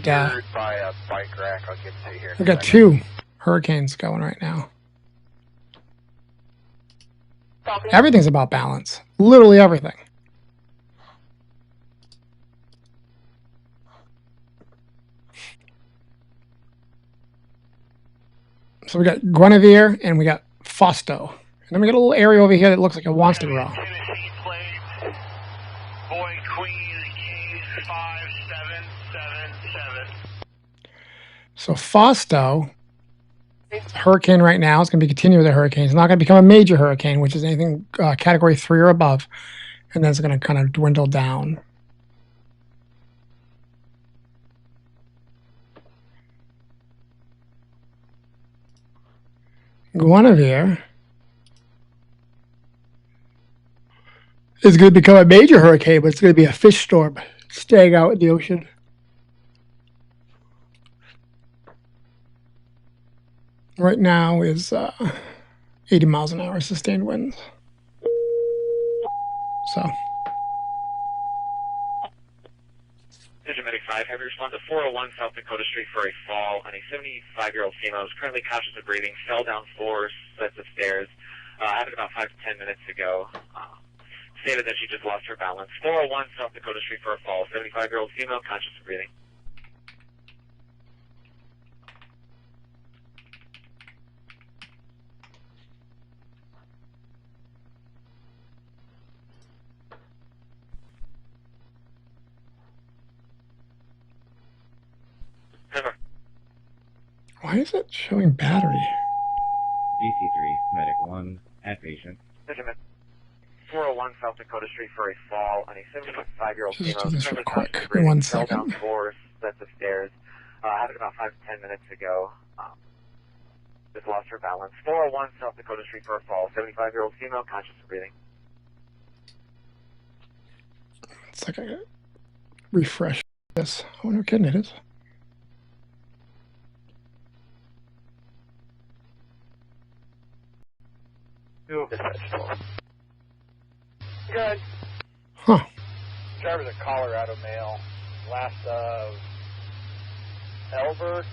we've got 2 hurricanes going right now. Everything's about balance. Literally everything. So we got Guinevere and we got Fausto. And then we got a little area over here that looks like it wants to grow. So Fausto, hurricane right now, is going to be continue with the hurricane. It's not going to become a major hurricane, which is anything category 3 or above. And then it's going to kind of dwindle down. Guinevere is going to become a major hurricane, but it's going to be a fish storm staying out in the ocean. Right now is 80 miles an hour sustained winds. So. Medic 5, have you responded to 401 South Dakota Street for a fall on a 75-year-old female who's currently conscious of breathing, fell down 4 sets of stairs, happened about 5 to 10 minutes ago. Stated that she just lost her balance. 401 South Dakota Street for a fall, 75-year-old female conscious of breathing. Why is it showing battery? DC3, Medic 1, at patient. 401 South Dakota Street for a fall on a 75-year-old Just female. do this real Currently quick. conscious Give me breathing, 1 fell down second. 4 sets of stairs. Happened about 5 to 10 minutes ago. Just lost her balance. 401 South Dakota Street for a fall. 75-year-old female, conscious of breathing. It's like I refresh this. Oh, no kidding, it is. Good. Huh. Driver's a Colorado male. Last of Elver,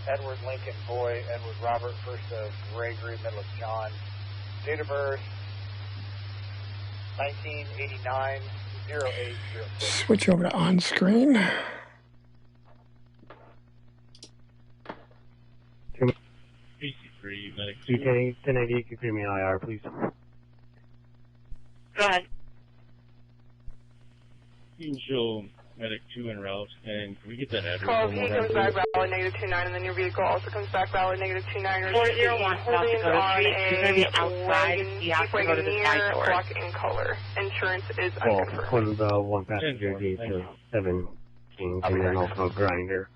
Edward Lincoln Boy, Edward Robert, first of Gregory, middle of John. Date of birth 1989, 0806. Switch over to on screen. DC3, Medic 210, 1098, confirm me IR, please. Go ahead. You can show Medic 2 en route, and can we get that address Call one V more time, comes back please? valid -29, and then your vehicle also comes back valid -29. 401 South Dakota Street. She's going to be outside. You have to go to the side door. Black in color. Insurance is Well, unconfirmed. on the one passenger gate to 17, and then also grinder.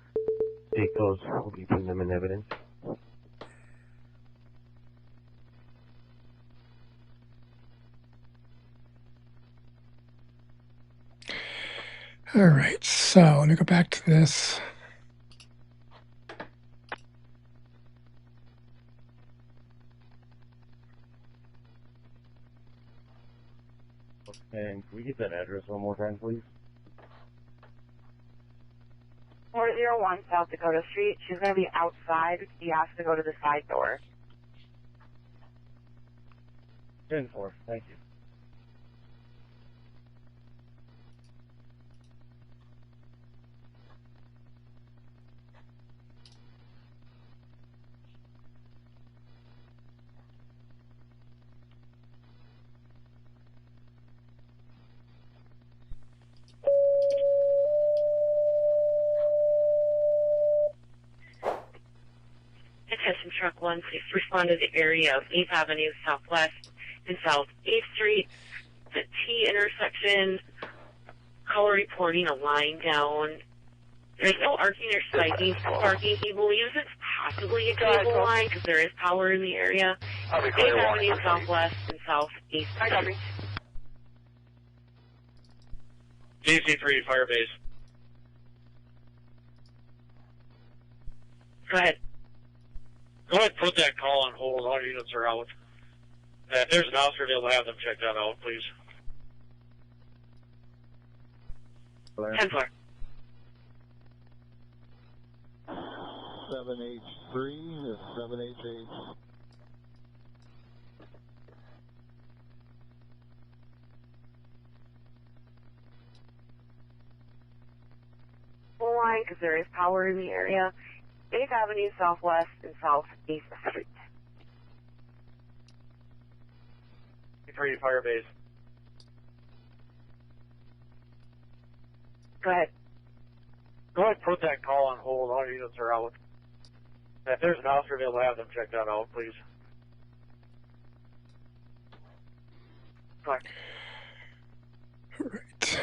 Take those, we'll be putting them in evidence. All right, so let me go back to this. And can we get that address one more time, please? 401 South Dakota Street. She's going to be outside. You have to go to the side door. 10-4, thank you. Attention Truck 1, please respond to the area of 8th Avenue Southwest and South 8th Street, the T intersection. Caller reporting a line down. There's no arcing or spiking. Sparking, he believes it's possibly a cable line because there is power in the area. 8th Avenue Southwest and South 8th Street. DC3, Firebase. Go ahead. Go ahead and put that call on hold. All units are out. If there's an officer available, have them check that out, please. 10-4. 7H3 is 7H8. Full line, because there is power in the area. 8th Avenue Southwest and South 8th Street. DC3, Firebase. Go ahead. Go ahead and put that call on hold. All units are out. If there's an officer available, have them check that out, please. Go ahead. All right.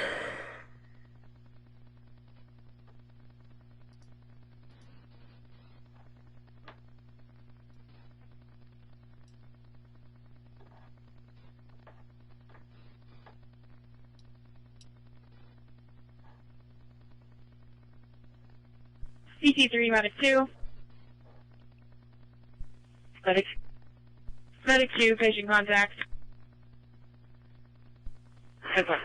DC3, Medic 2. Medic 2, patient contact. 10-4.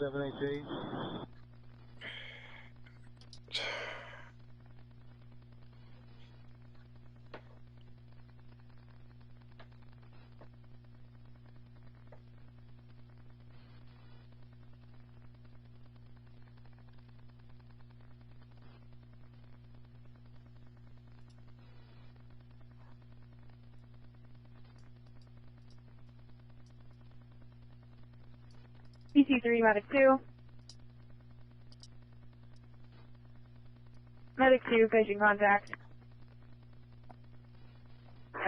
7H8. DC3, Medic 2. Medic 2, patient contact.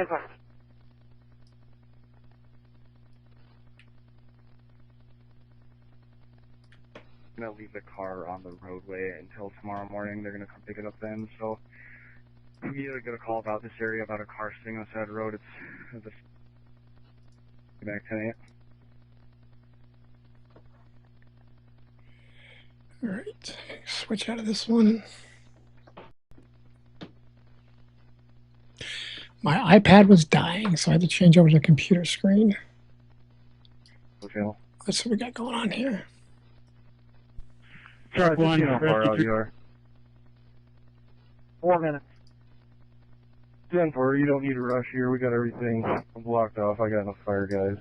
10-4. I'm gonna leave the car on the roadway until tomorrow morning. They're gonna come pick it up then. So we either get a call about this area about a car sitting on the side of the road. It's back tonight. All right, switch out of this one. My iPad was dying, so I had to change over to the computer screen. Okay. Let's see what we got going on here. Truck one, how far out you are. 4 minutes. 10-4, you don't need to rush here. We got everything blocked off. I got enough fire guys.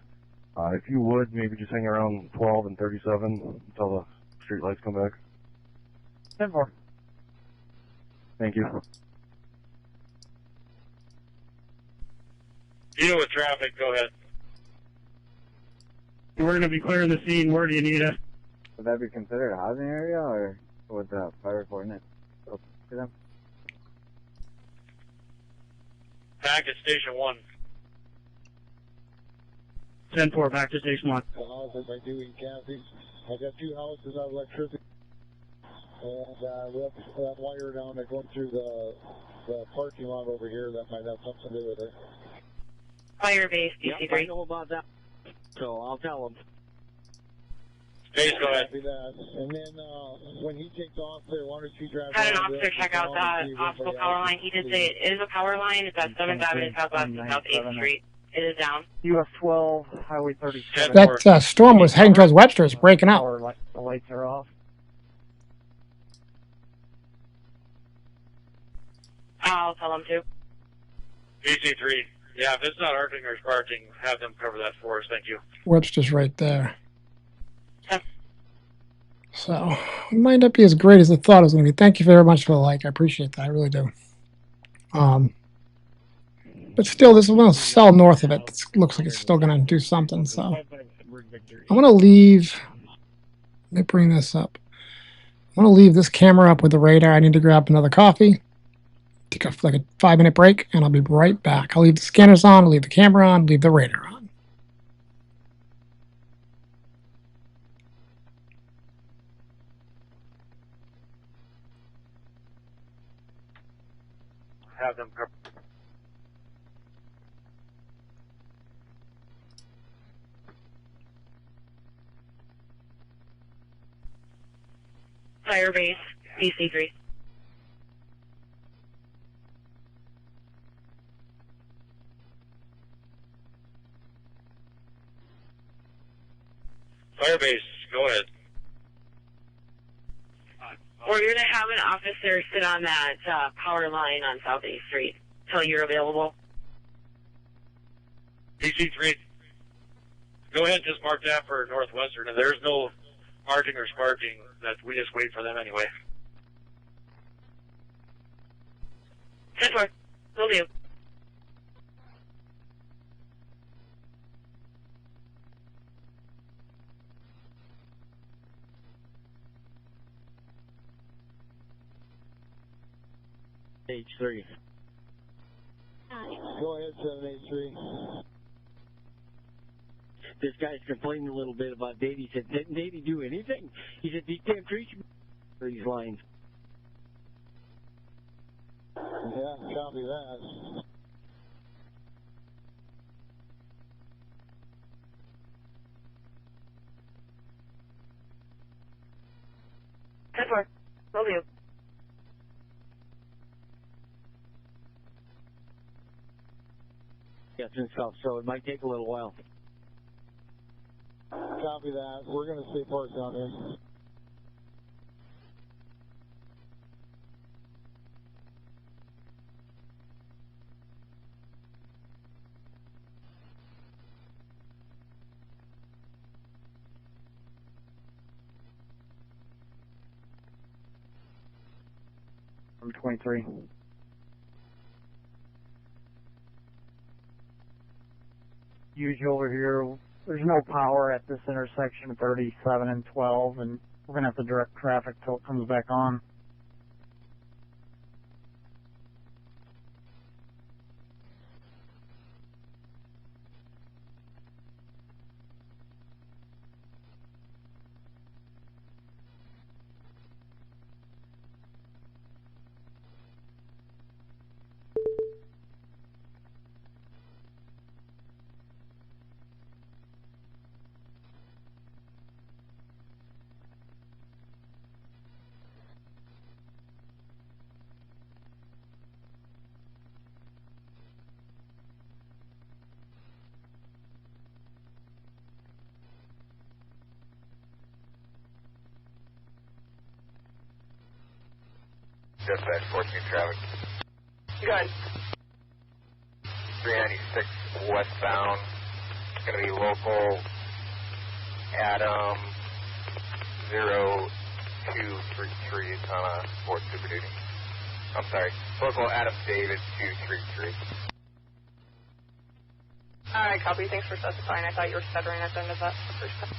If you would, maybe just hang around 12 and 37 until the street lights come back. 10-4. Thank you. Deal with traffic, go ahead. We're going to be clearing the scene. Where do you need us? Would that be considered a housing area, or would the fire coordinate go to them? Back at Station 1. 10-4, back to Station 1. The house is by Dewey Cassie. I got 2 houses out of electricity. And we have that wire down that going through the parking lot over here that might have something to do with it. Firebase, DC3. Yep, I know about that, so I'll tell them. Space, go ahead. Copy that. And then when he takes off there, why don't you drive Had an around officer check out that optical power line. He did say it is a power line. It's at 7th Avenue Southwest and South 8th Street. It is down. US 12, Highway 37. That storm was heading towards Webster. It's breaking up. The lights are off. I'll tell them to. DC3. Yeah, if it's not arcing or sparking, have them cover that for us. Thank you. Webster's right there. So it might not be as great as I thought it was going to be. Thank you very much for the like. I appreciate that. I really do. But still, this little cell north of it looks like it's still going to do something. So I'm going to leave. Let me bring this up. I'm going to leave this camera up with the radar. I need to grab another coffee. Take a 5-minute break, and I'll be right back. I'll leave the scanners on, leave the camera on, leave the radar on. Have them cover. Firebase, DC3. Firebase, go ahead. We're going to have an officer sit on that power line on South 8th Street until you're available. DC3. Go ahead and just mark that for Northwestern. And there's no arcing or sparking. That we just wait for them anyway. 10-4. Will do. H3. Go ahead, 783. This guy's complaining a little bit about Davey. He said, didn't Davey do anything? He said, he can't reach for these lines. Yeah, copy that. Will do. Yeah, it's in south, so it might take a little while. Copy that. We're going to stay parked down here. I'm 23. Usual over here. There's no power at this intersection of 37 and 12, and we're going to have to direct traffic till it comes back on. Dispatch 14 traffic. Good. 396 westbound. It's going to be local Adam 0233. It's on a Ford Super Duty. I'm sorry. Local Adam David 233. Alright, copy. Thanks for specifying. I thought you were stuttering at the end of that first time.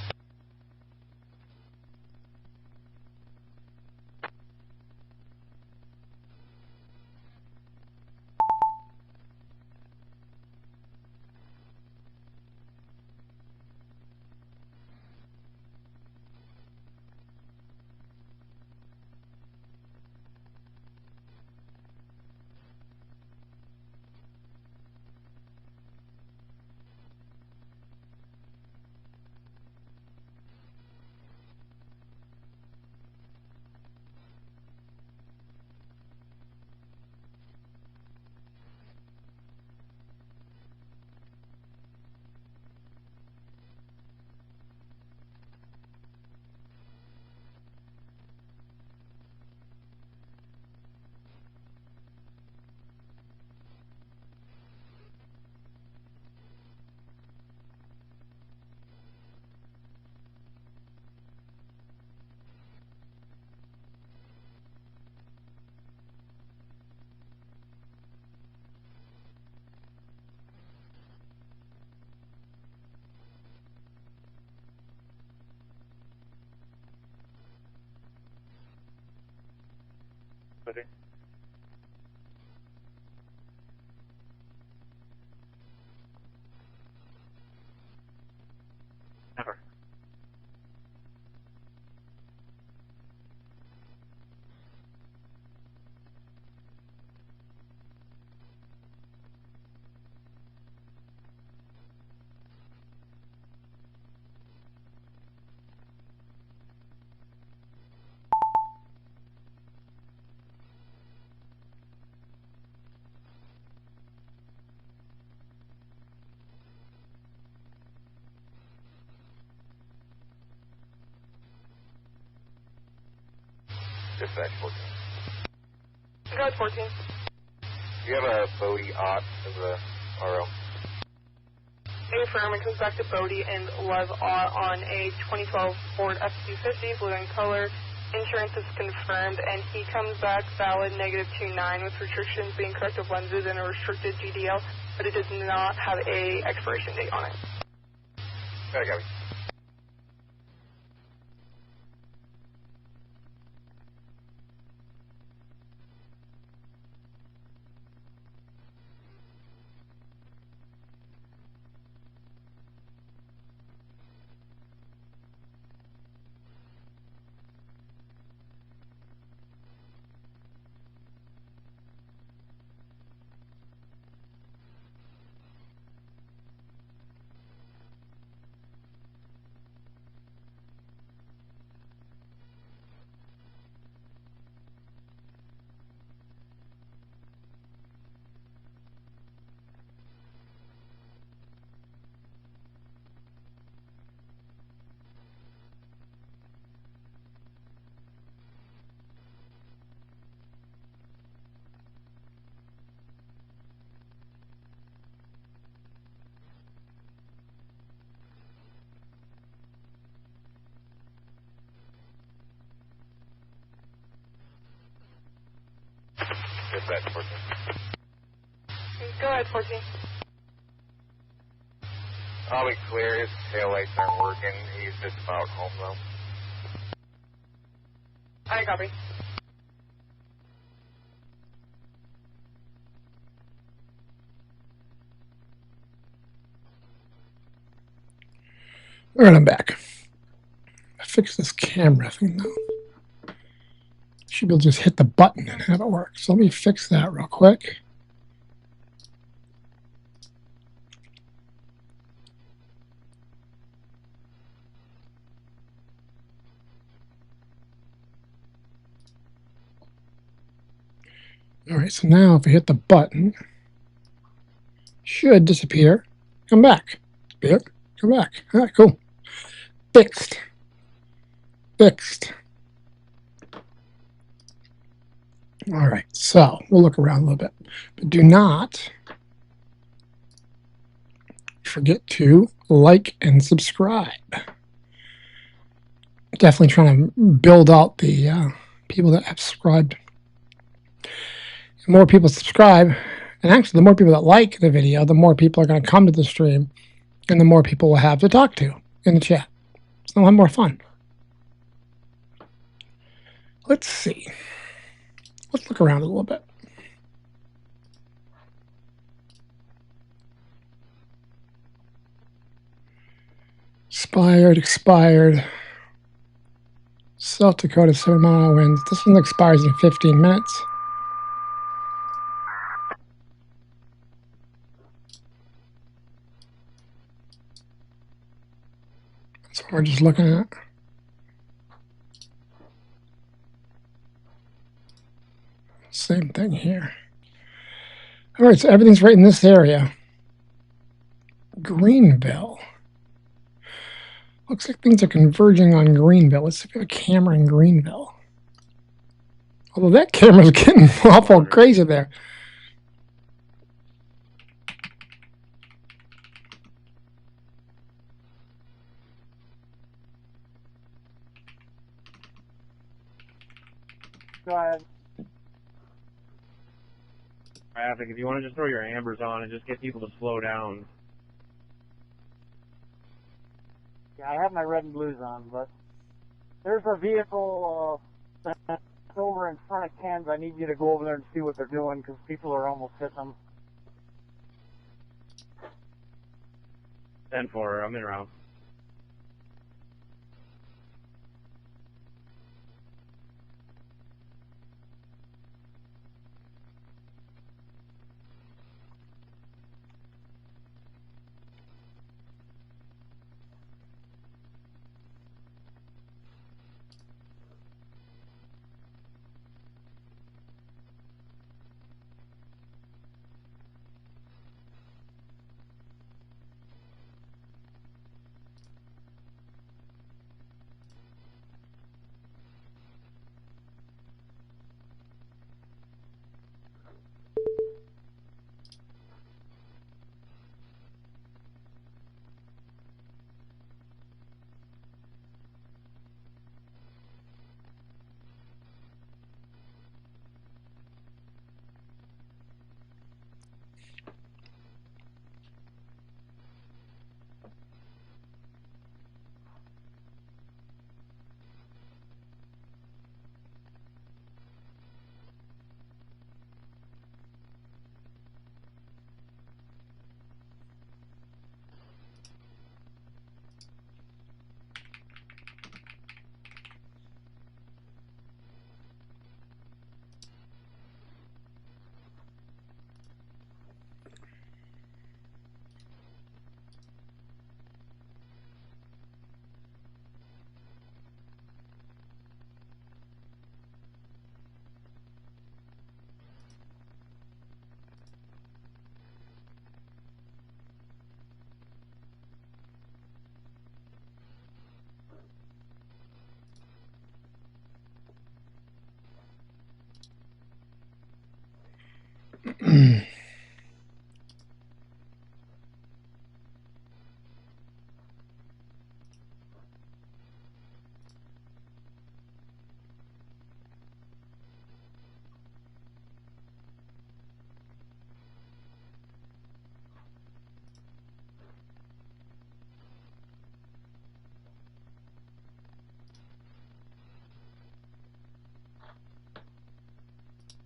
Okay. Never. Dispatch 14. Go at 14. Do you have a Bodie Ott as a RO? Affirm, it comes back to Bodie and Lev on a 2012 Ford F-250, blue in color. Insurance is confirmed, and he comes back valid -29 with restrictions being corrective lenses and a restricted GDL, but it does not have a expiration date on it. I got it. Dispatch 14. Go ahead, 14. I'll be clear, his taillights aren't working. He's just about home though. I copy. All right, I'm back. I fixed this camera thing now. Should be able to just hit the button and have it work. So let me fix that real quick. All right, so now if I hit the button, should disappear. Come back. Disappear. Come back. All right, cool. Fixed. Fixed. All right, so we'll look around a little bit, but do not forget to like and subscribe. Definitely trying to build out the people that have subscribed. The more people subscribe, and actually the more people that like the video, the more people are going to come to the stream, and the more people will have to talk to in the chat. So they'll have more fun. Let's see. Let's look around a little bit. Expired. South Dakota, 7-mile winds. This one expires in 15 minutes. That's what we're just looking at. Same thing here. All right, so everything's right in this area. Greenville. Looks like things are converging on Greenville. Let's see if we have a camera in Greenville. Although that camera's getting awful crazy there. Go ahead. Traffic, if you want to just throw your ambers on and just get people to slow down. Yeah, I have my red and blues on, but there's a vehicle that's over in front of Ken's. I need you to go over there and see what they're doing because people are almost hitting them. 10-4, I'm in route.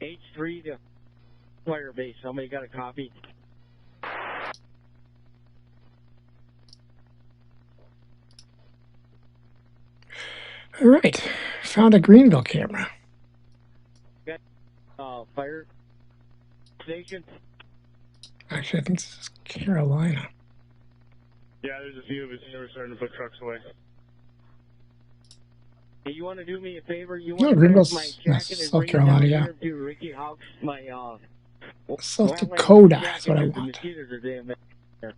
H3 to Firebase. Somebody got a copy? All right, found a Greenville camera. Fire station? Actually, I think this is Carolina. Yeah, there's a few of us here. We're starting to put trucks away. Hey, you want to do me a favor? You No, want to Greenville's grab my jacket and South bring Carolina, it yeah. down here to Ricky Hawks, my South Wildland Dakota jacket, is what I 'cause the want. mosquitoes are damn bad there.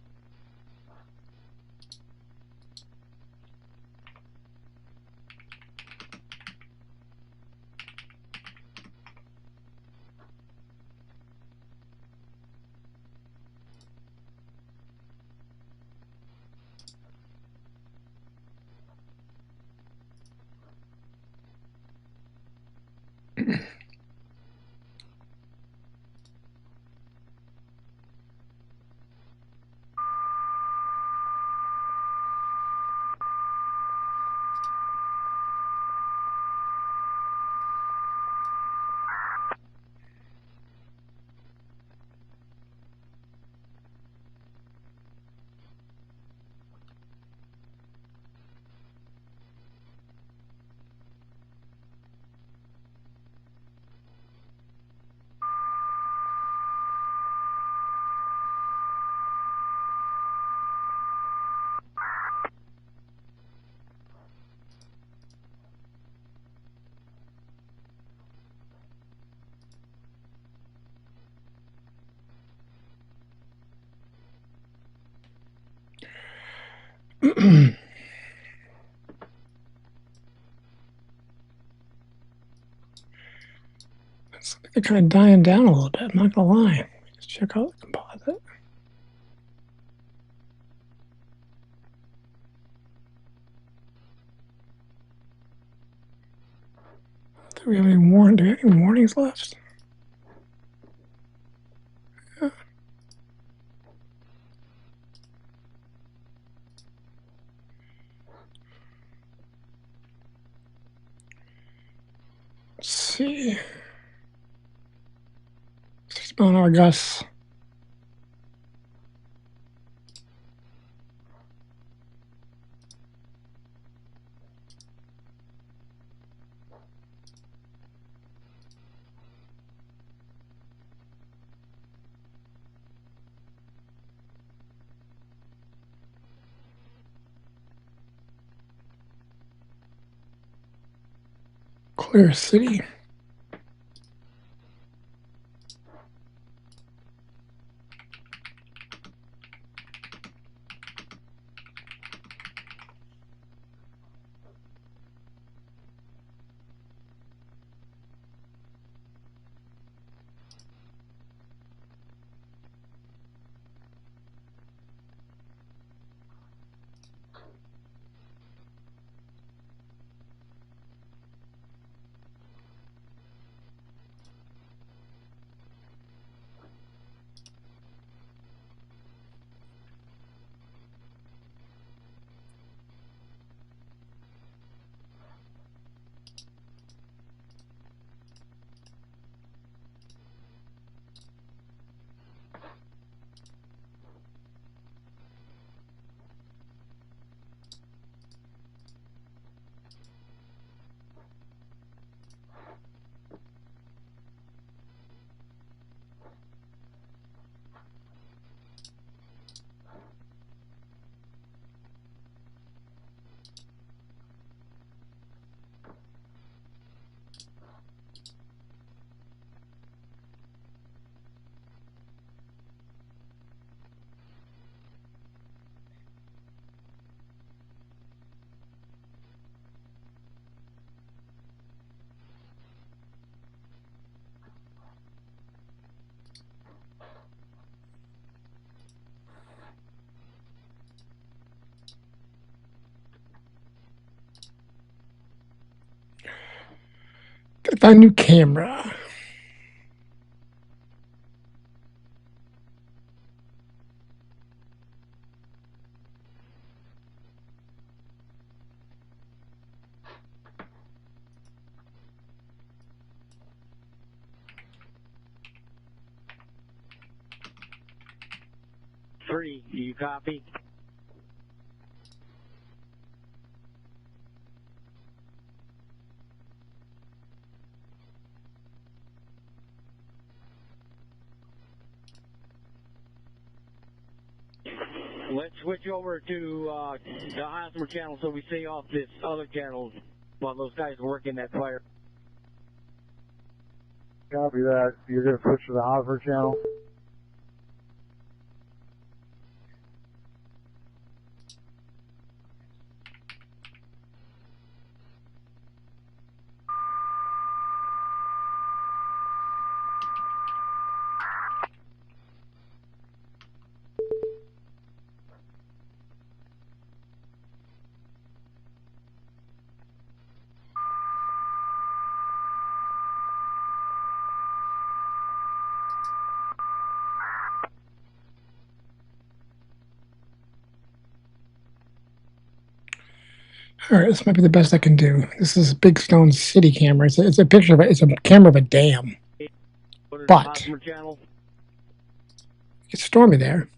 They're kind of dying down a little bit. I'm not gonna lie. Just check out the composite. Do we have any warnings left? Yeah. Let's see. 6-mile-an-hour gusts. Clear City. Gotta find a new camera. Three, do you copy? Let's switch over to the Hosmer channel so we stay off this other channel while those guys are working that fire. Copy that. You're going to switch to the Hosmer channel? All right, this might be the best I can do. This is Big Stone City camera. It's a picture of it. It's a camera of a dam. But it's stormy there.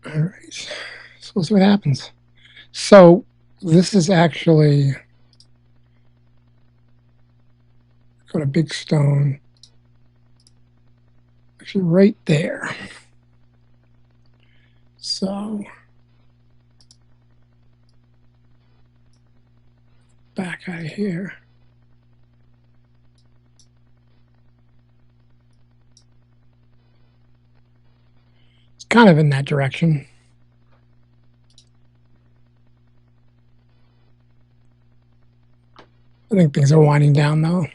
All right. So we'll see what happens. So this is actually got a big stone. Actually, right there. So back out of here. It's kind of in that direction. I think things are winding down though.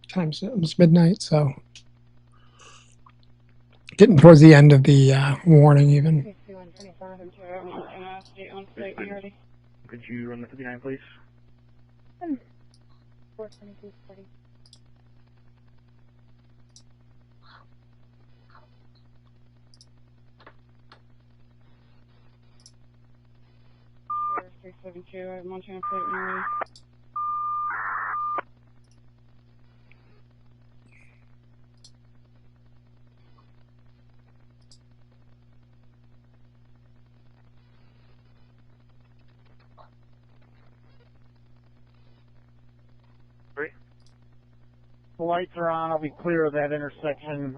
Time's almost midnight, so getting towards the end of the warning even. Could you run the 59, please? 42240. Sure, 372, I have Montana Plate Mary. The lights are on. I'll be clear of that intersection.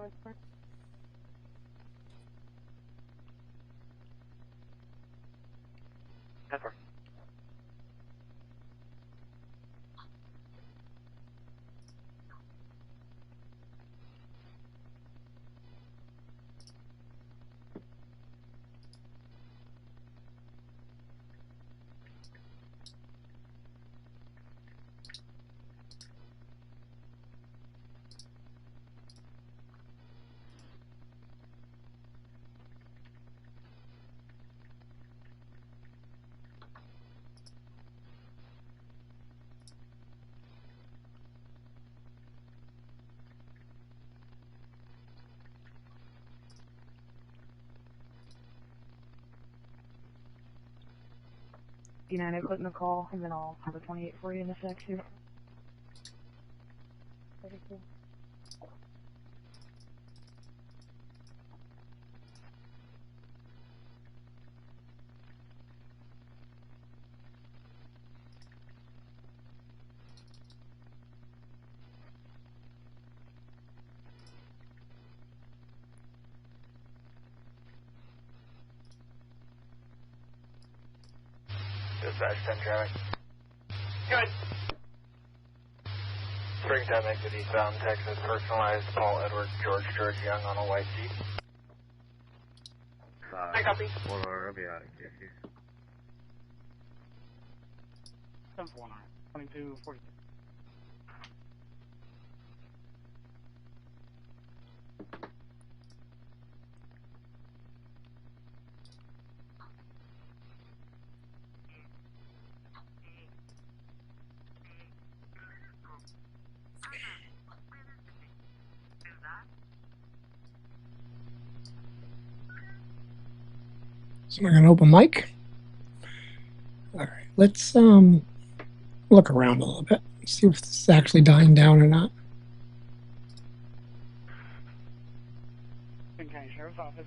I put in the call, and then I'll have a 28 for you in a sec here. 32. Dispatch 10 traffic. Good. Springtime exit eastbound Texas, personalized Paul Edward George Young on a white Jeep. I copy. 749, 2240. So we're gonna open mic. All right, let's look around a little bit, see if this is actually dying down or not. King County Sheriff's Office.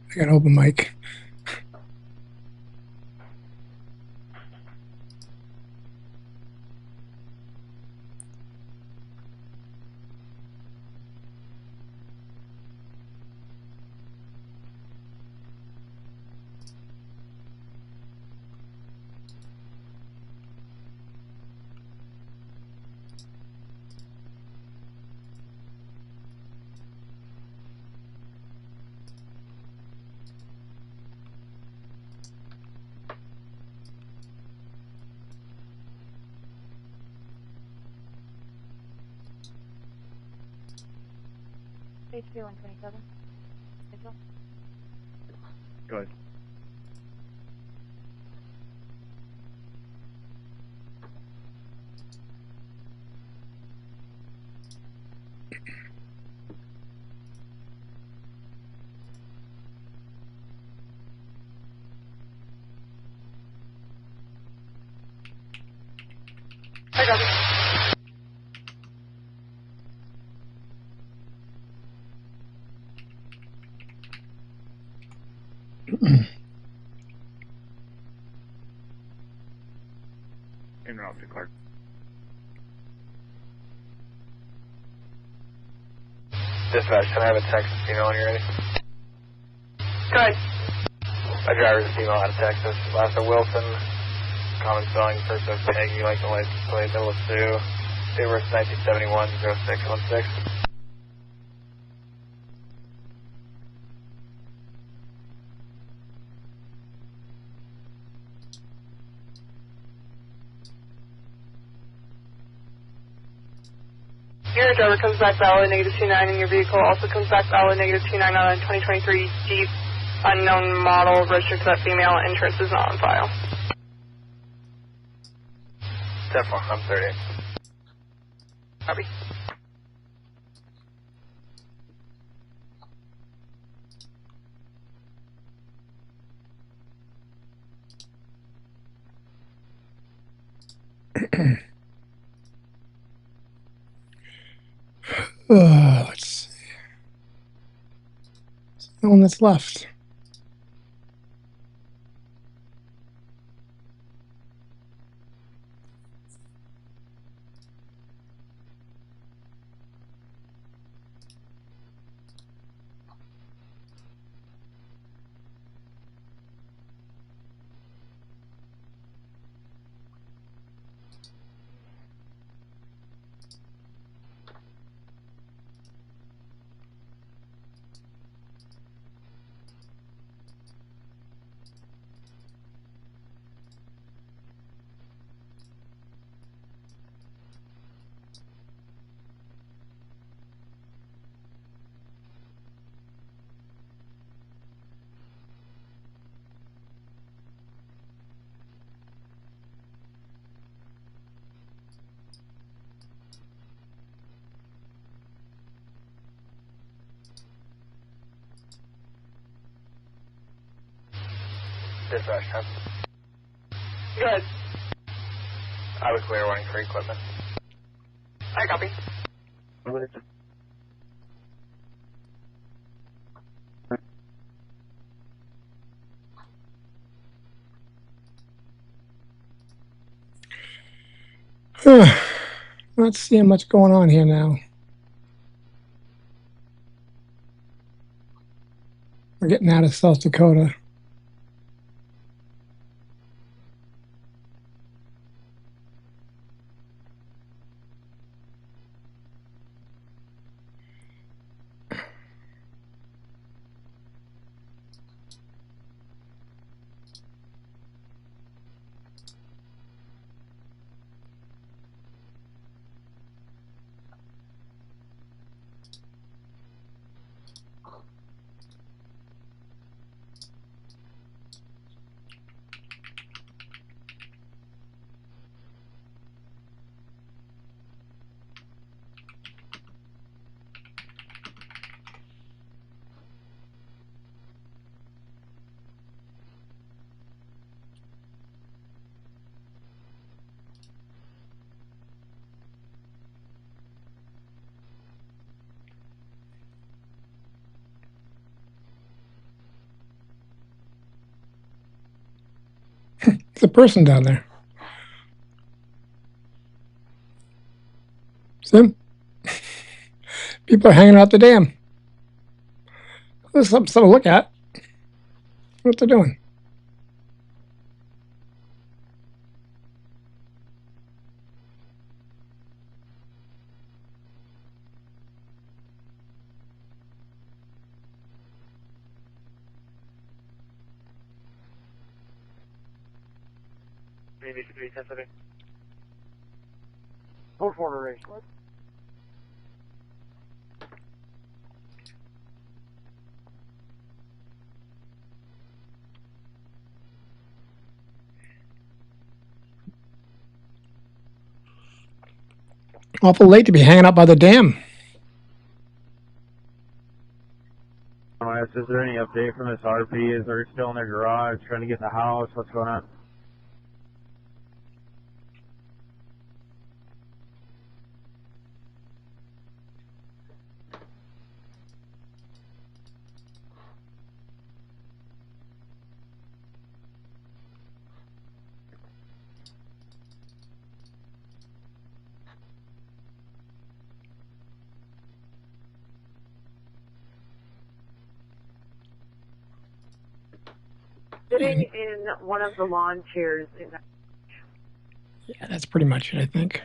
I got open mic. HP 127. Mitchell. Good. I copy. En route to Clark. Dispatch, can I have a Texas female when you're ready? Good. My driver's a female out of Texas. Last name Wilson. Common spelling, first name Peggy, like the license plate, Bill of Sue. Date of birth 1971, 0616. Your driver comes back valid -29 and your vehicle also comes back valid -29 on a 2023 Jeep unknown model registered to that female. Insurance is not on file. 10-4, I'm 30. Copy. Let's see. There's no one that's left. Dispatch time. Good. I would clear warning for equipment. I copy. Not seeing much going on here now. We're getting out of South Dakota. It's a person down there. See him? People are hanging out the dam. There's something to look at. What they're doing. Maybe 310 Hold for the race. Awful late to be hanging out by the dam. Is there any update from this RP? Is they still in their garage trying to get in the house? What's going on? sitting in one of the lawn chairs. Yeah, that's pretty much it, I think.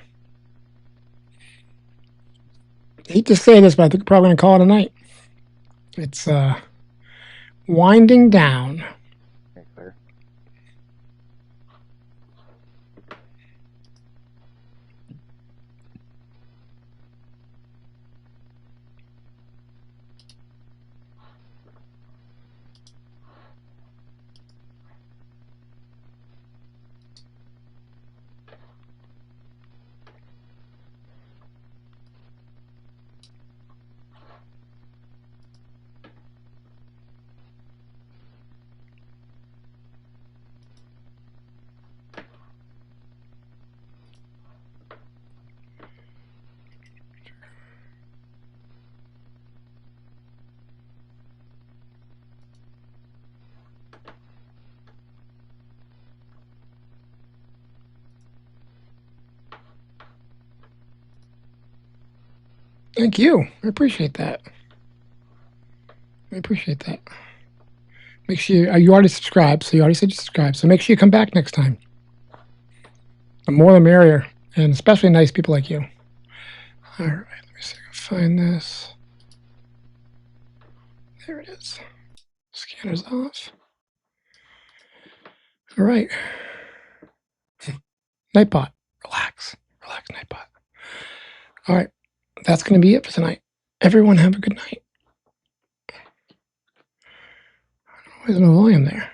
I hate to say this, but I think we're probably going to call it a night. It's winding down. Okay, clear. Thank you. I appreciate that. I appreciate that. Make sure you already subscribed, so you already said you subscribed. So make sure you come back next time. The more the merrier, and especially nice people like you. All right, let me see if I can find this. There it is. Scanner's off. All right. Nightbot. Relax. Relax, Nightbot. All right. That's going to be it for tonight. Everyone have a good night. Why is no volume there?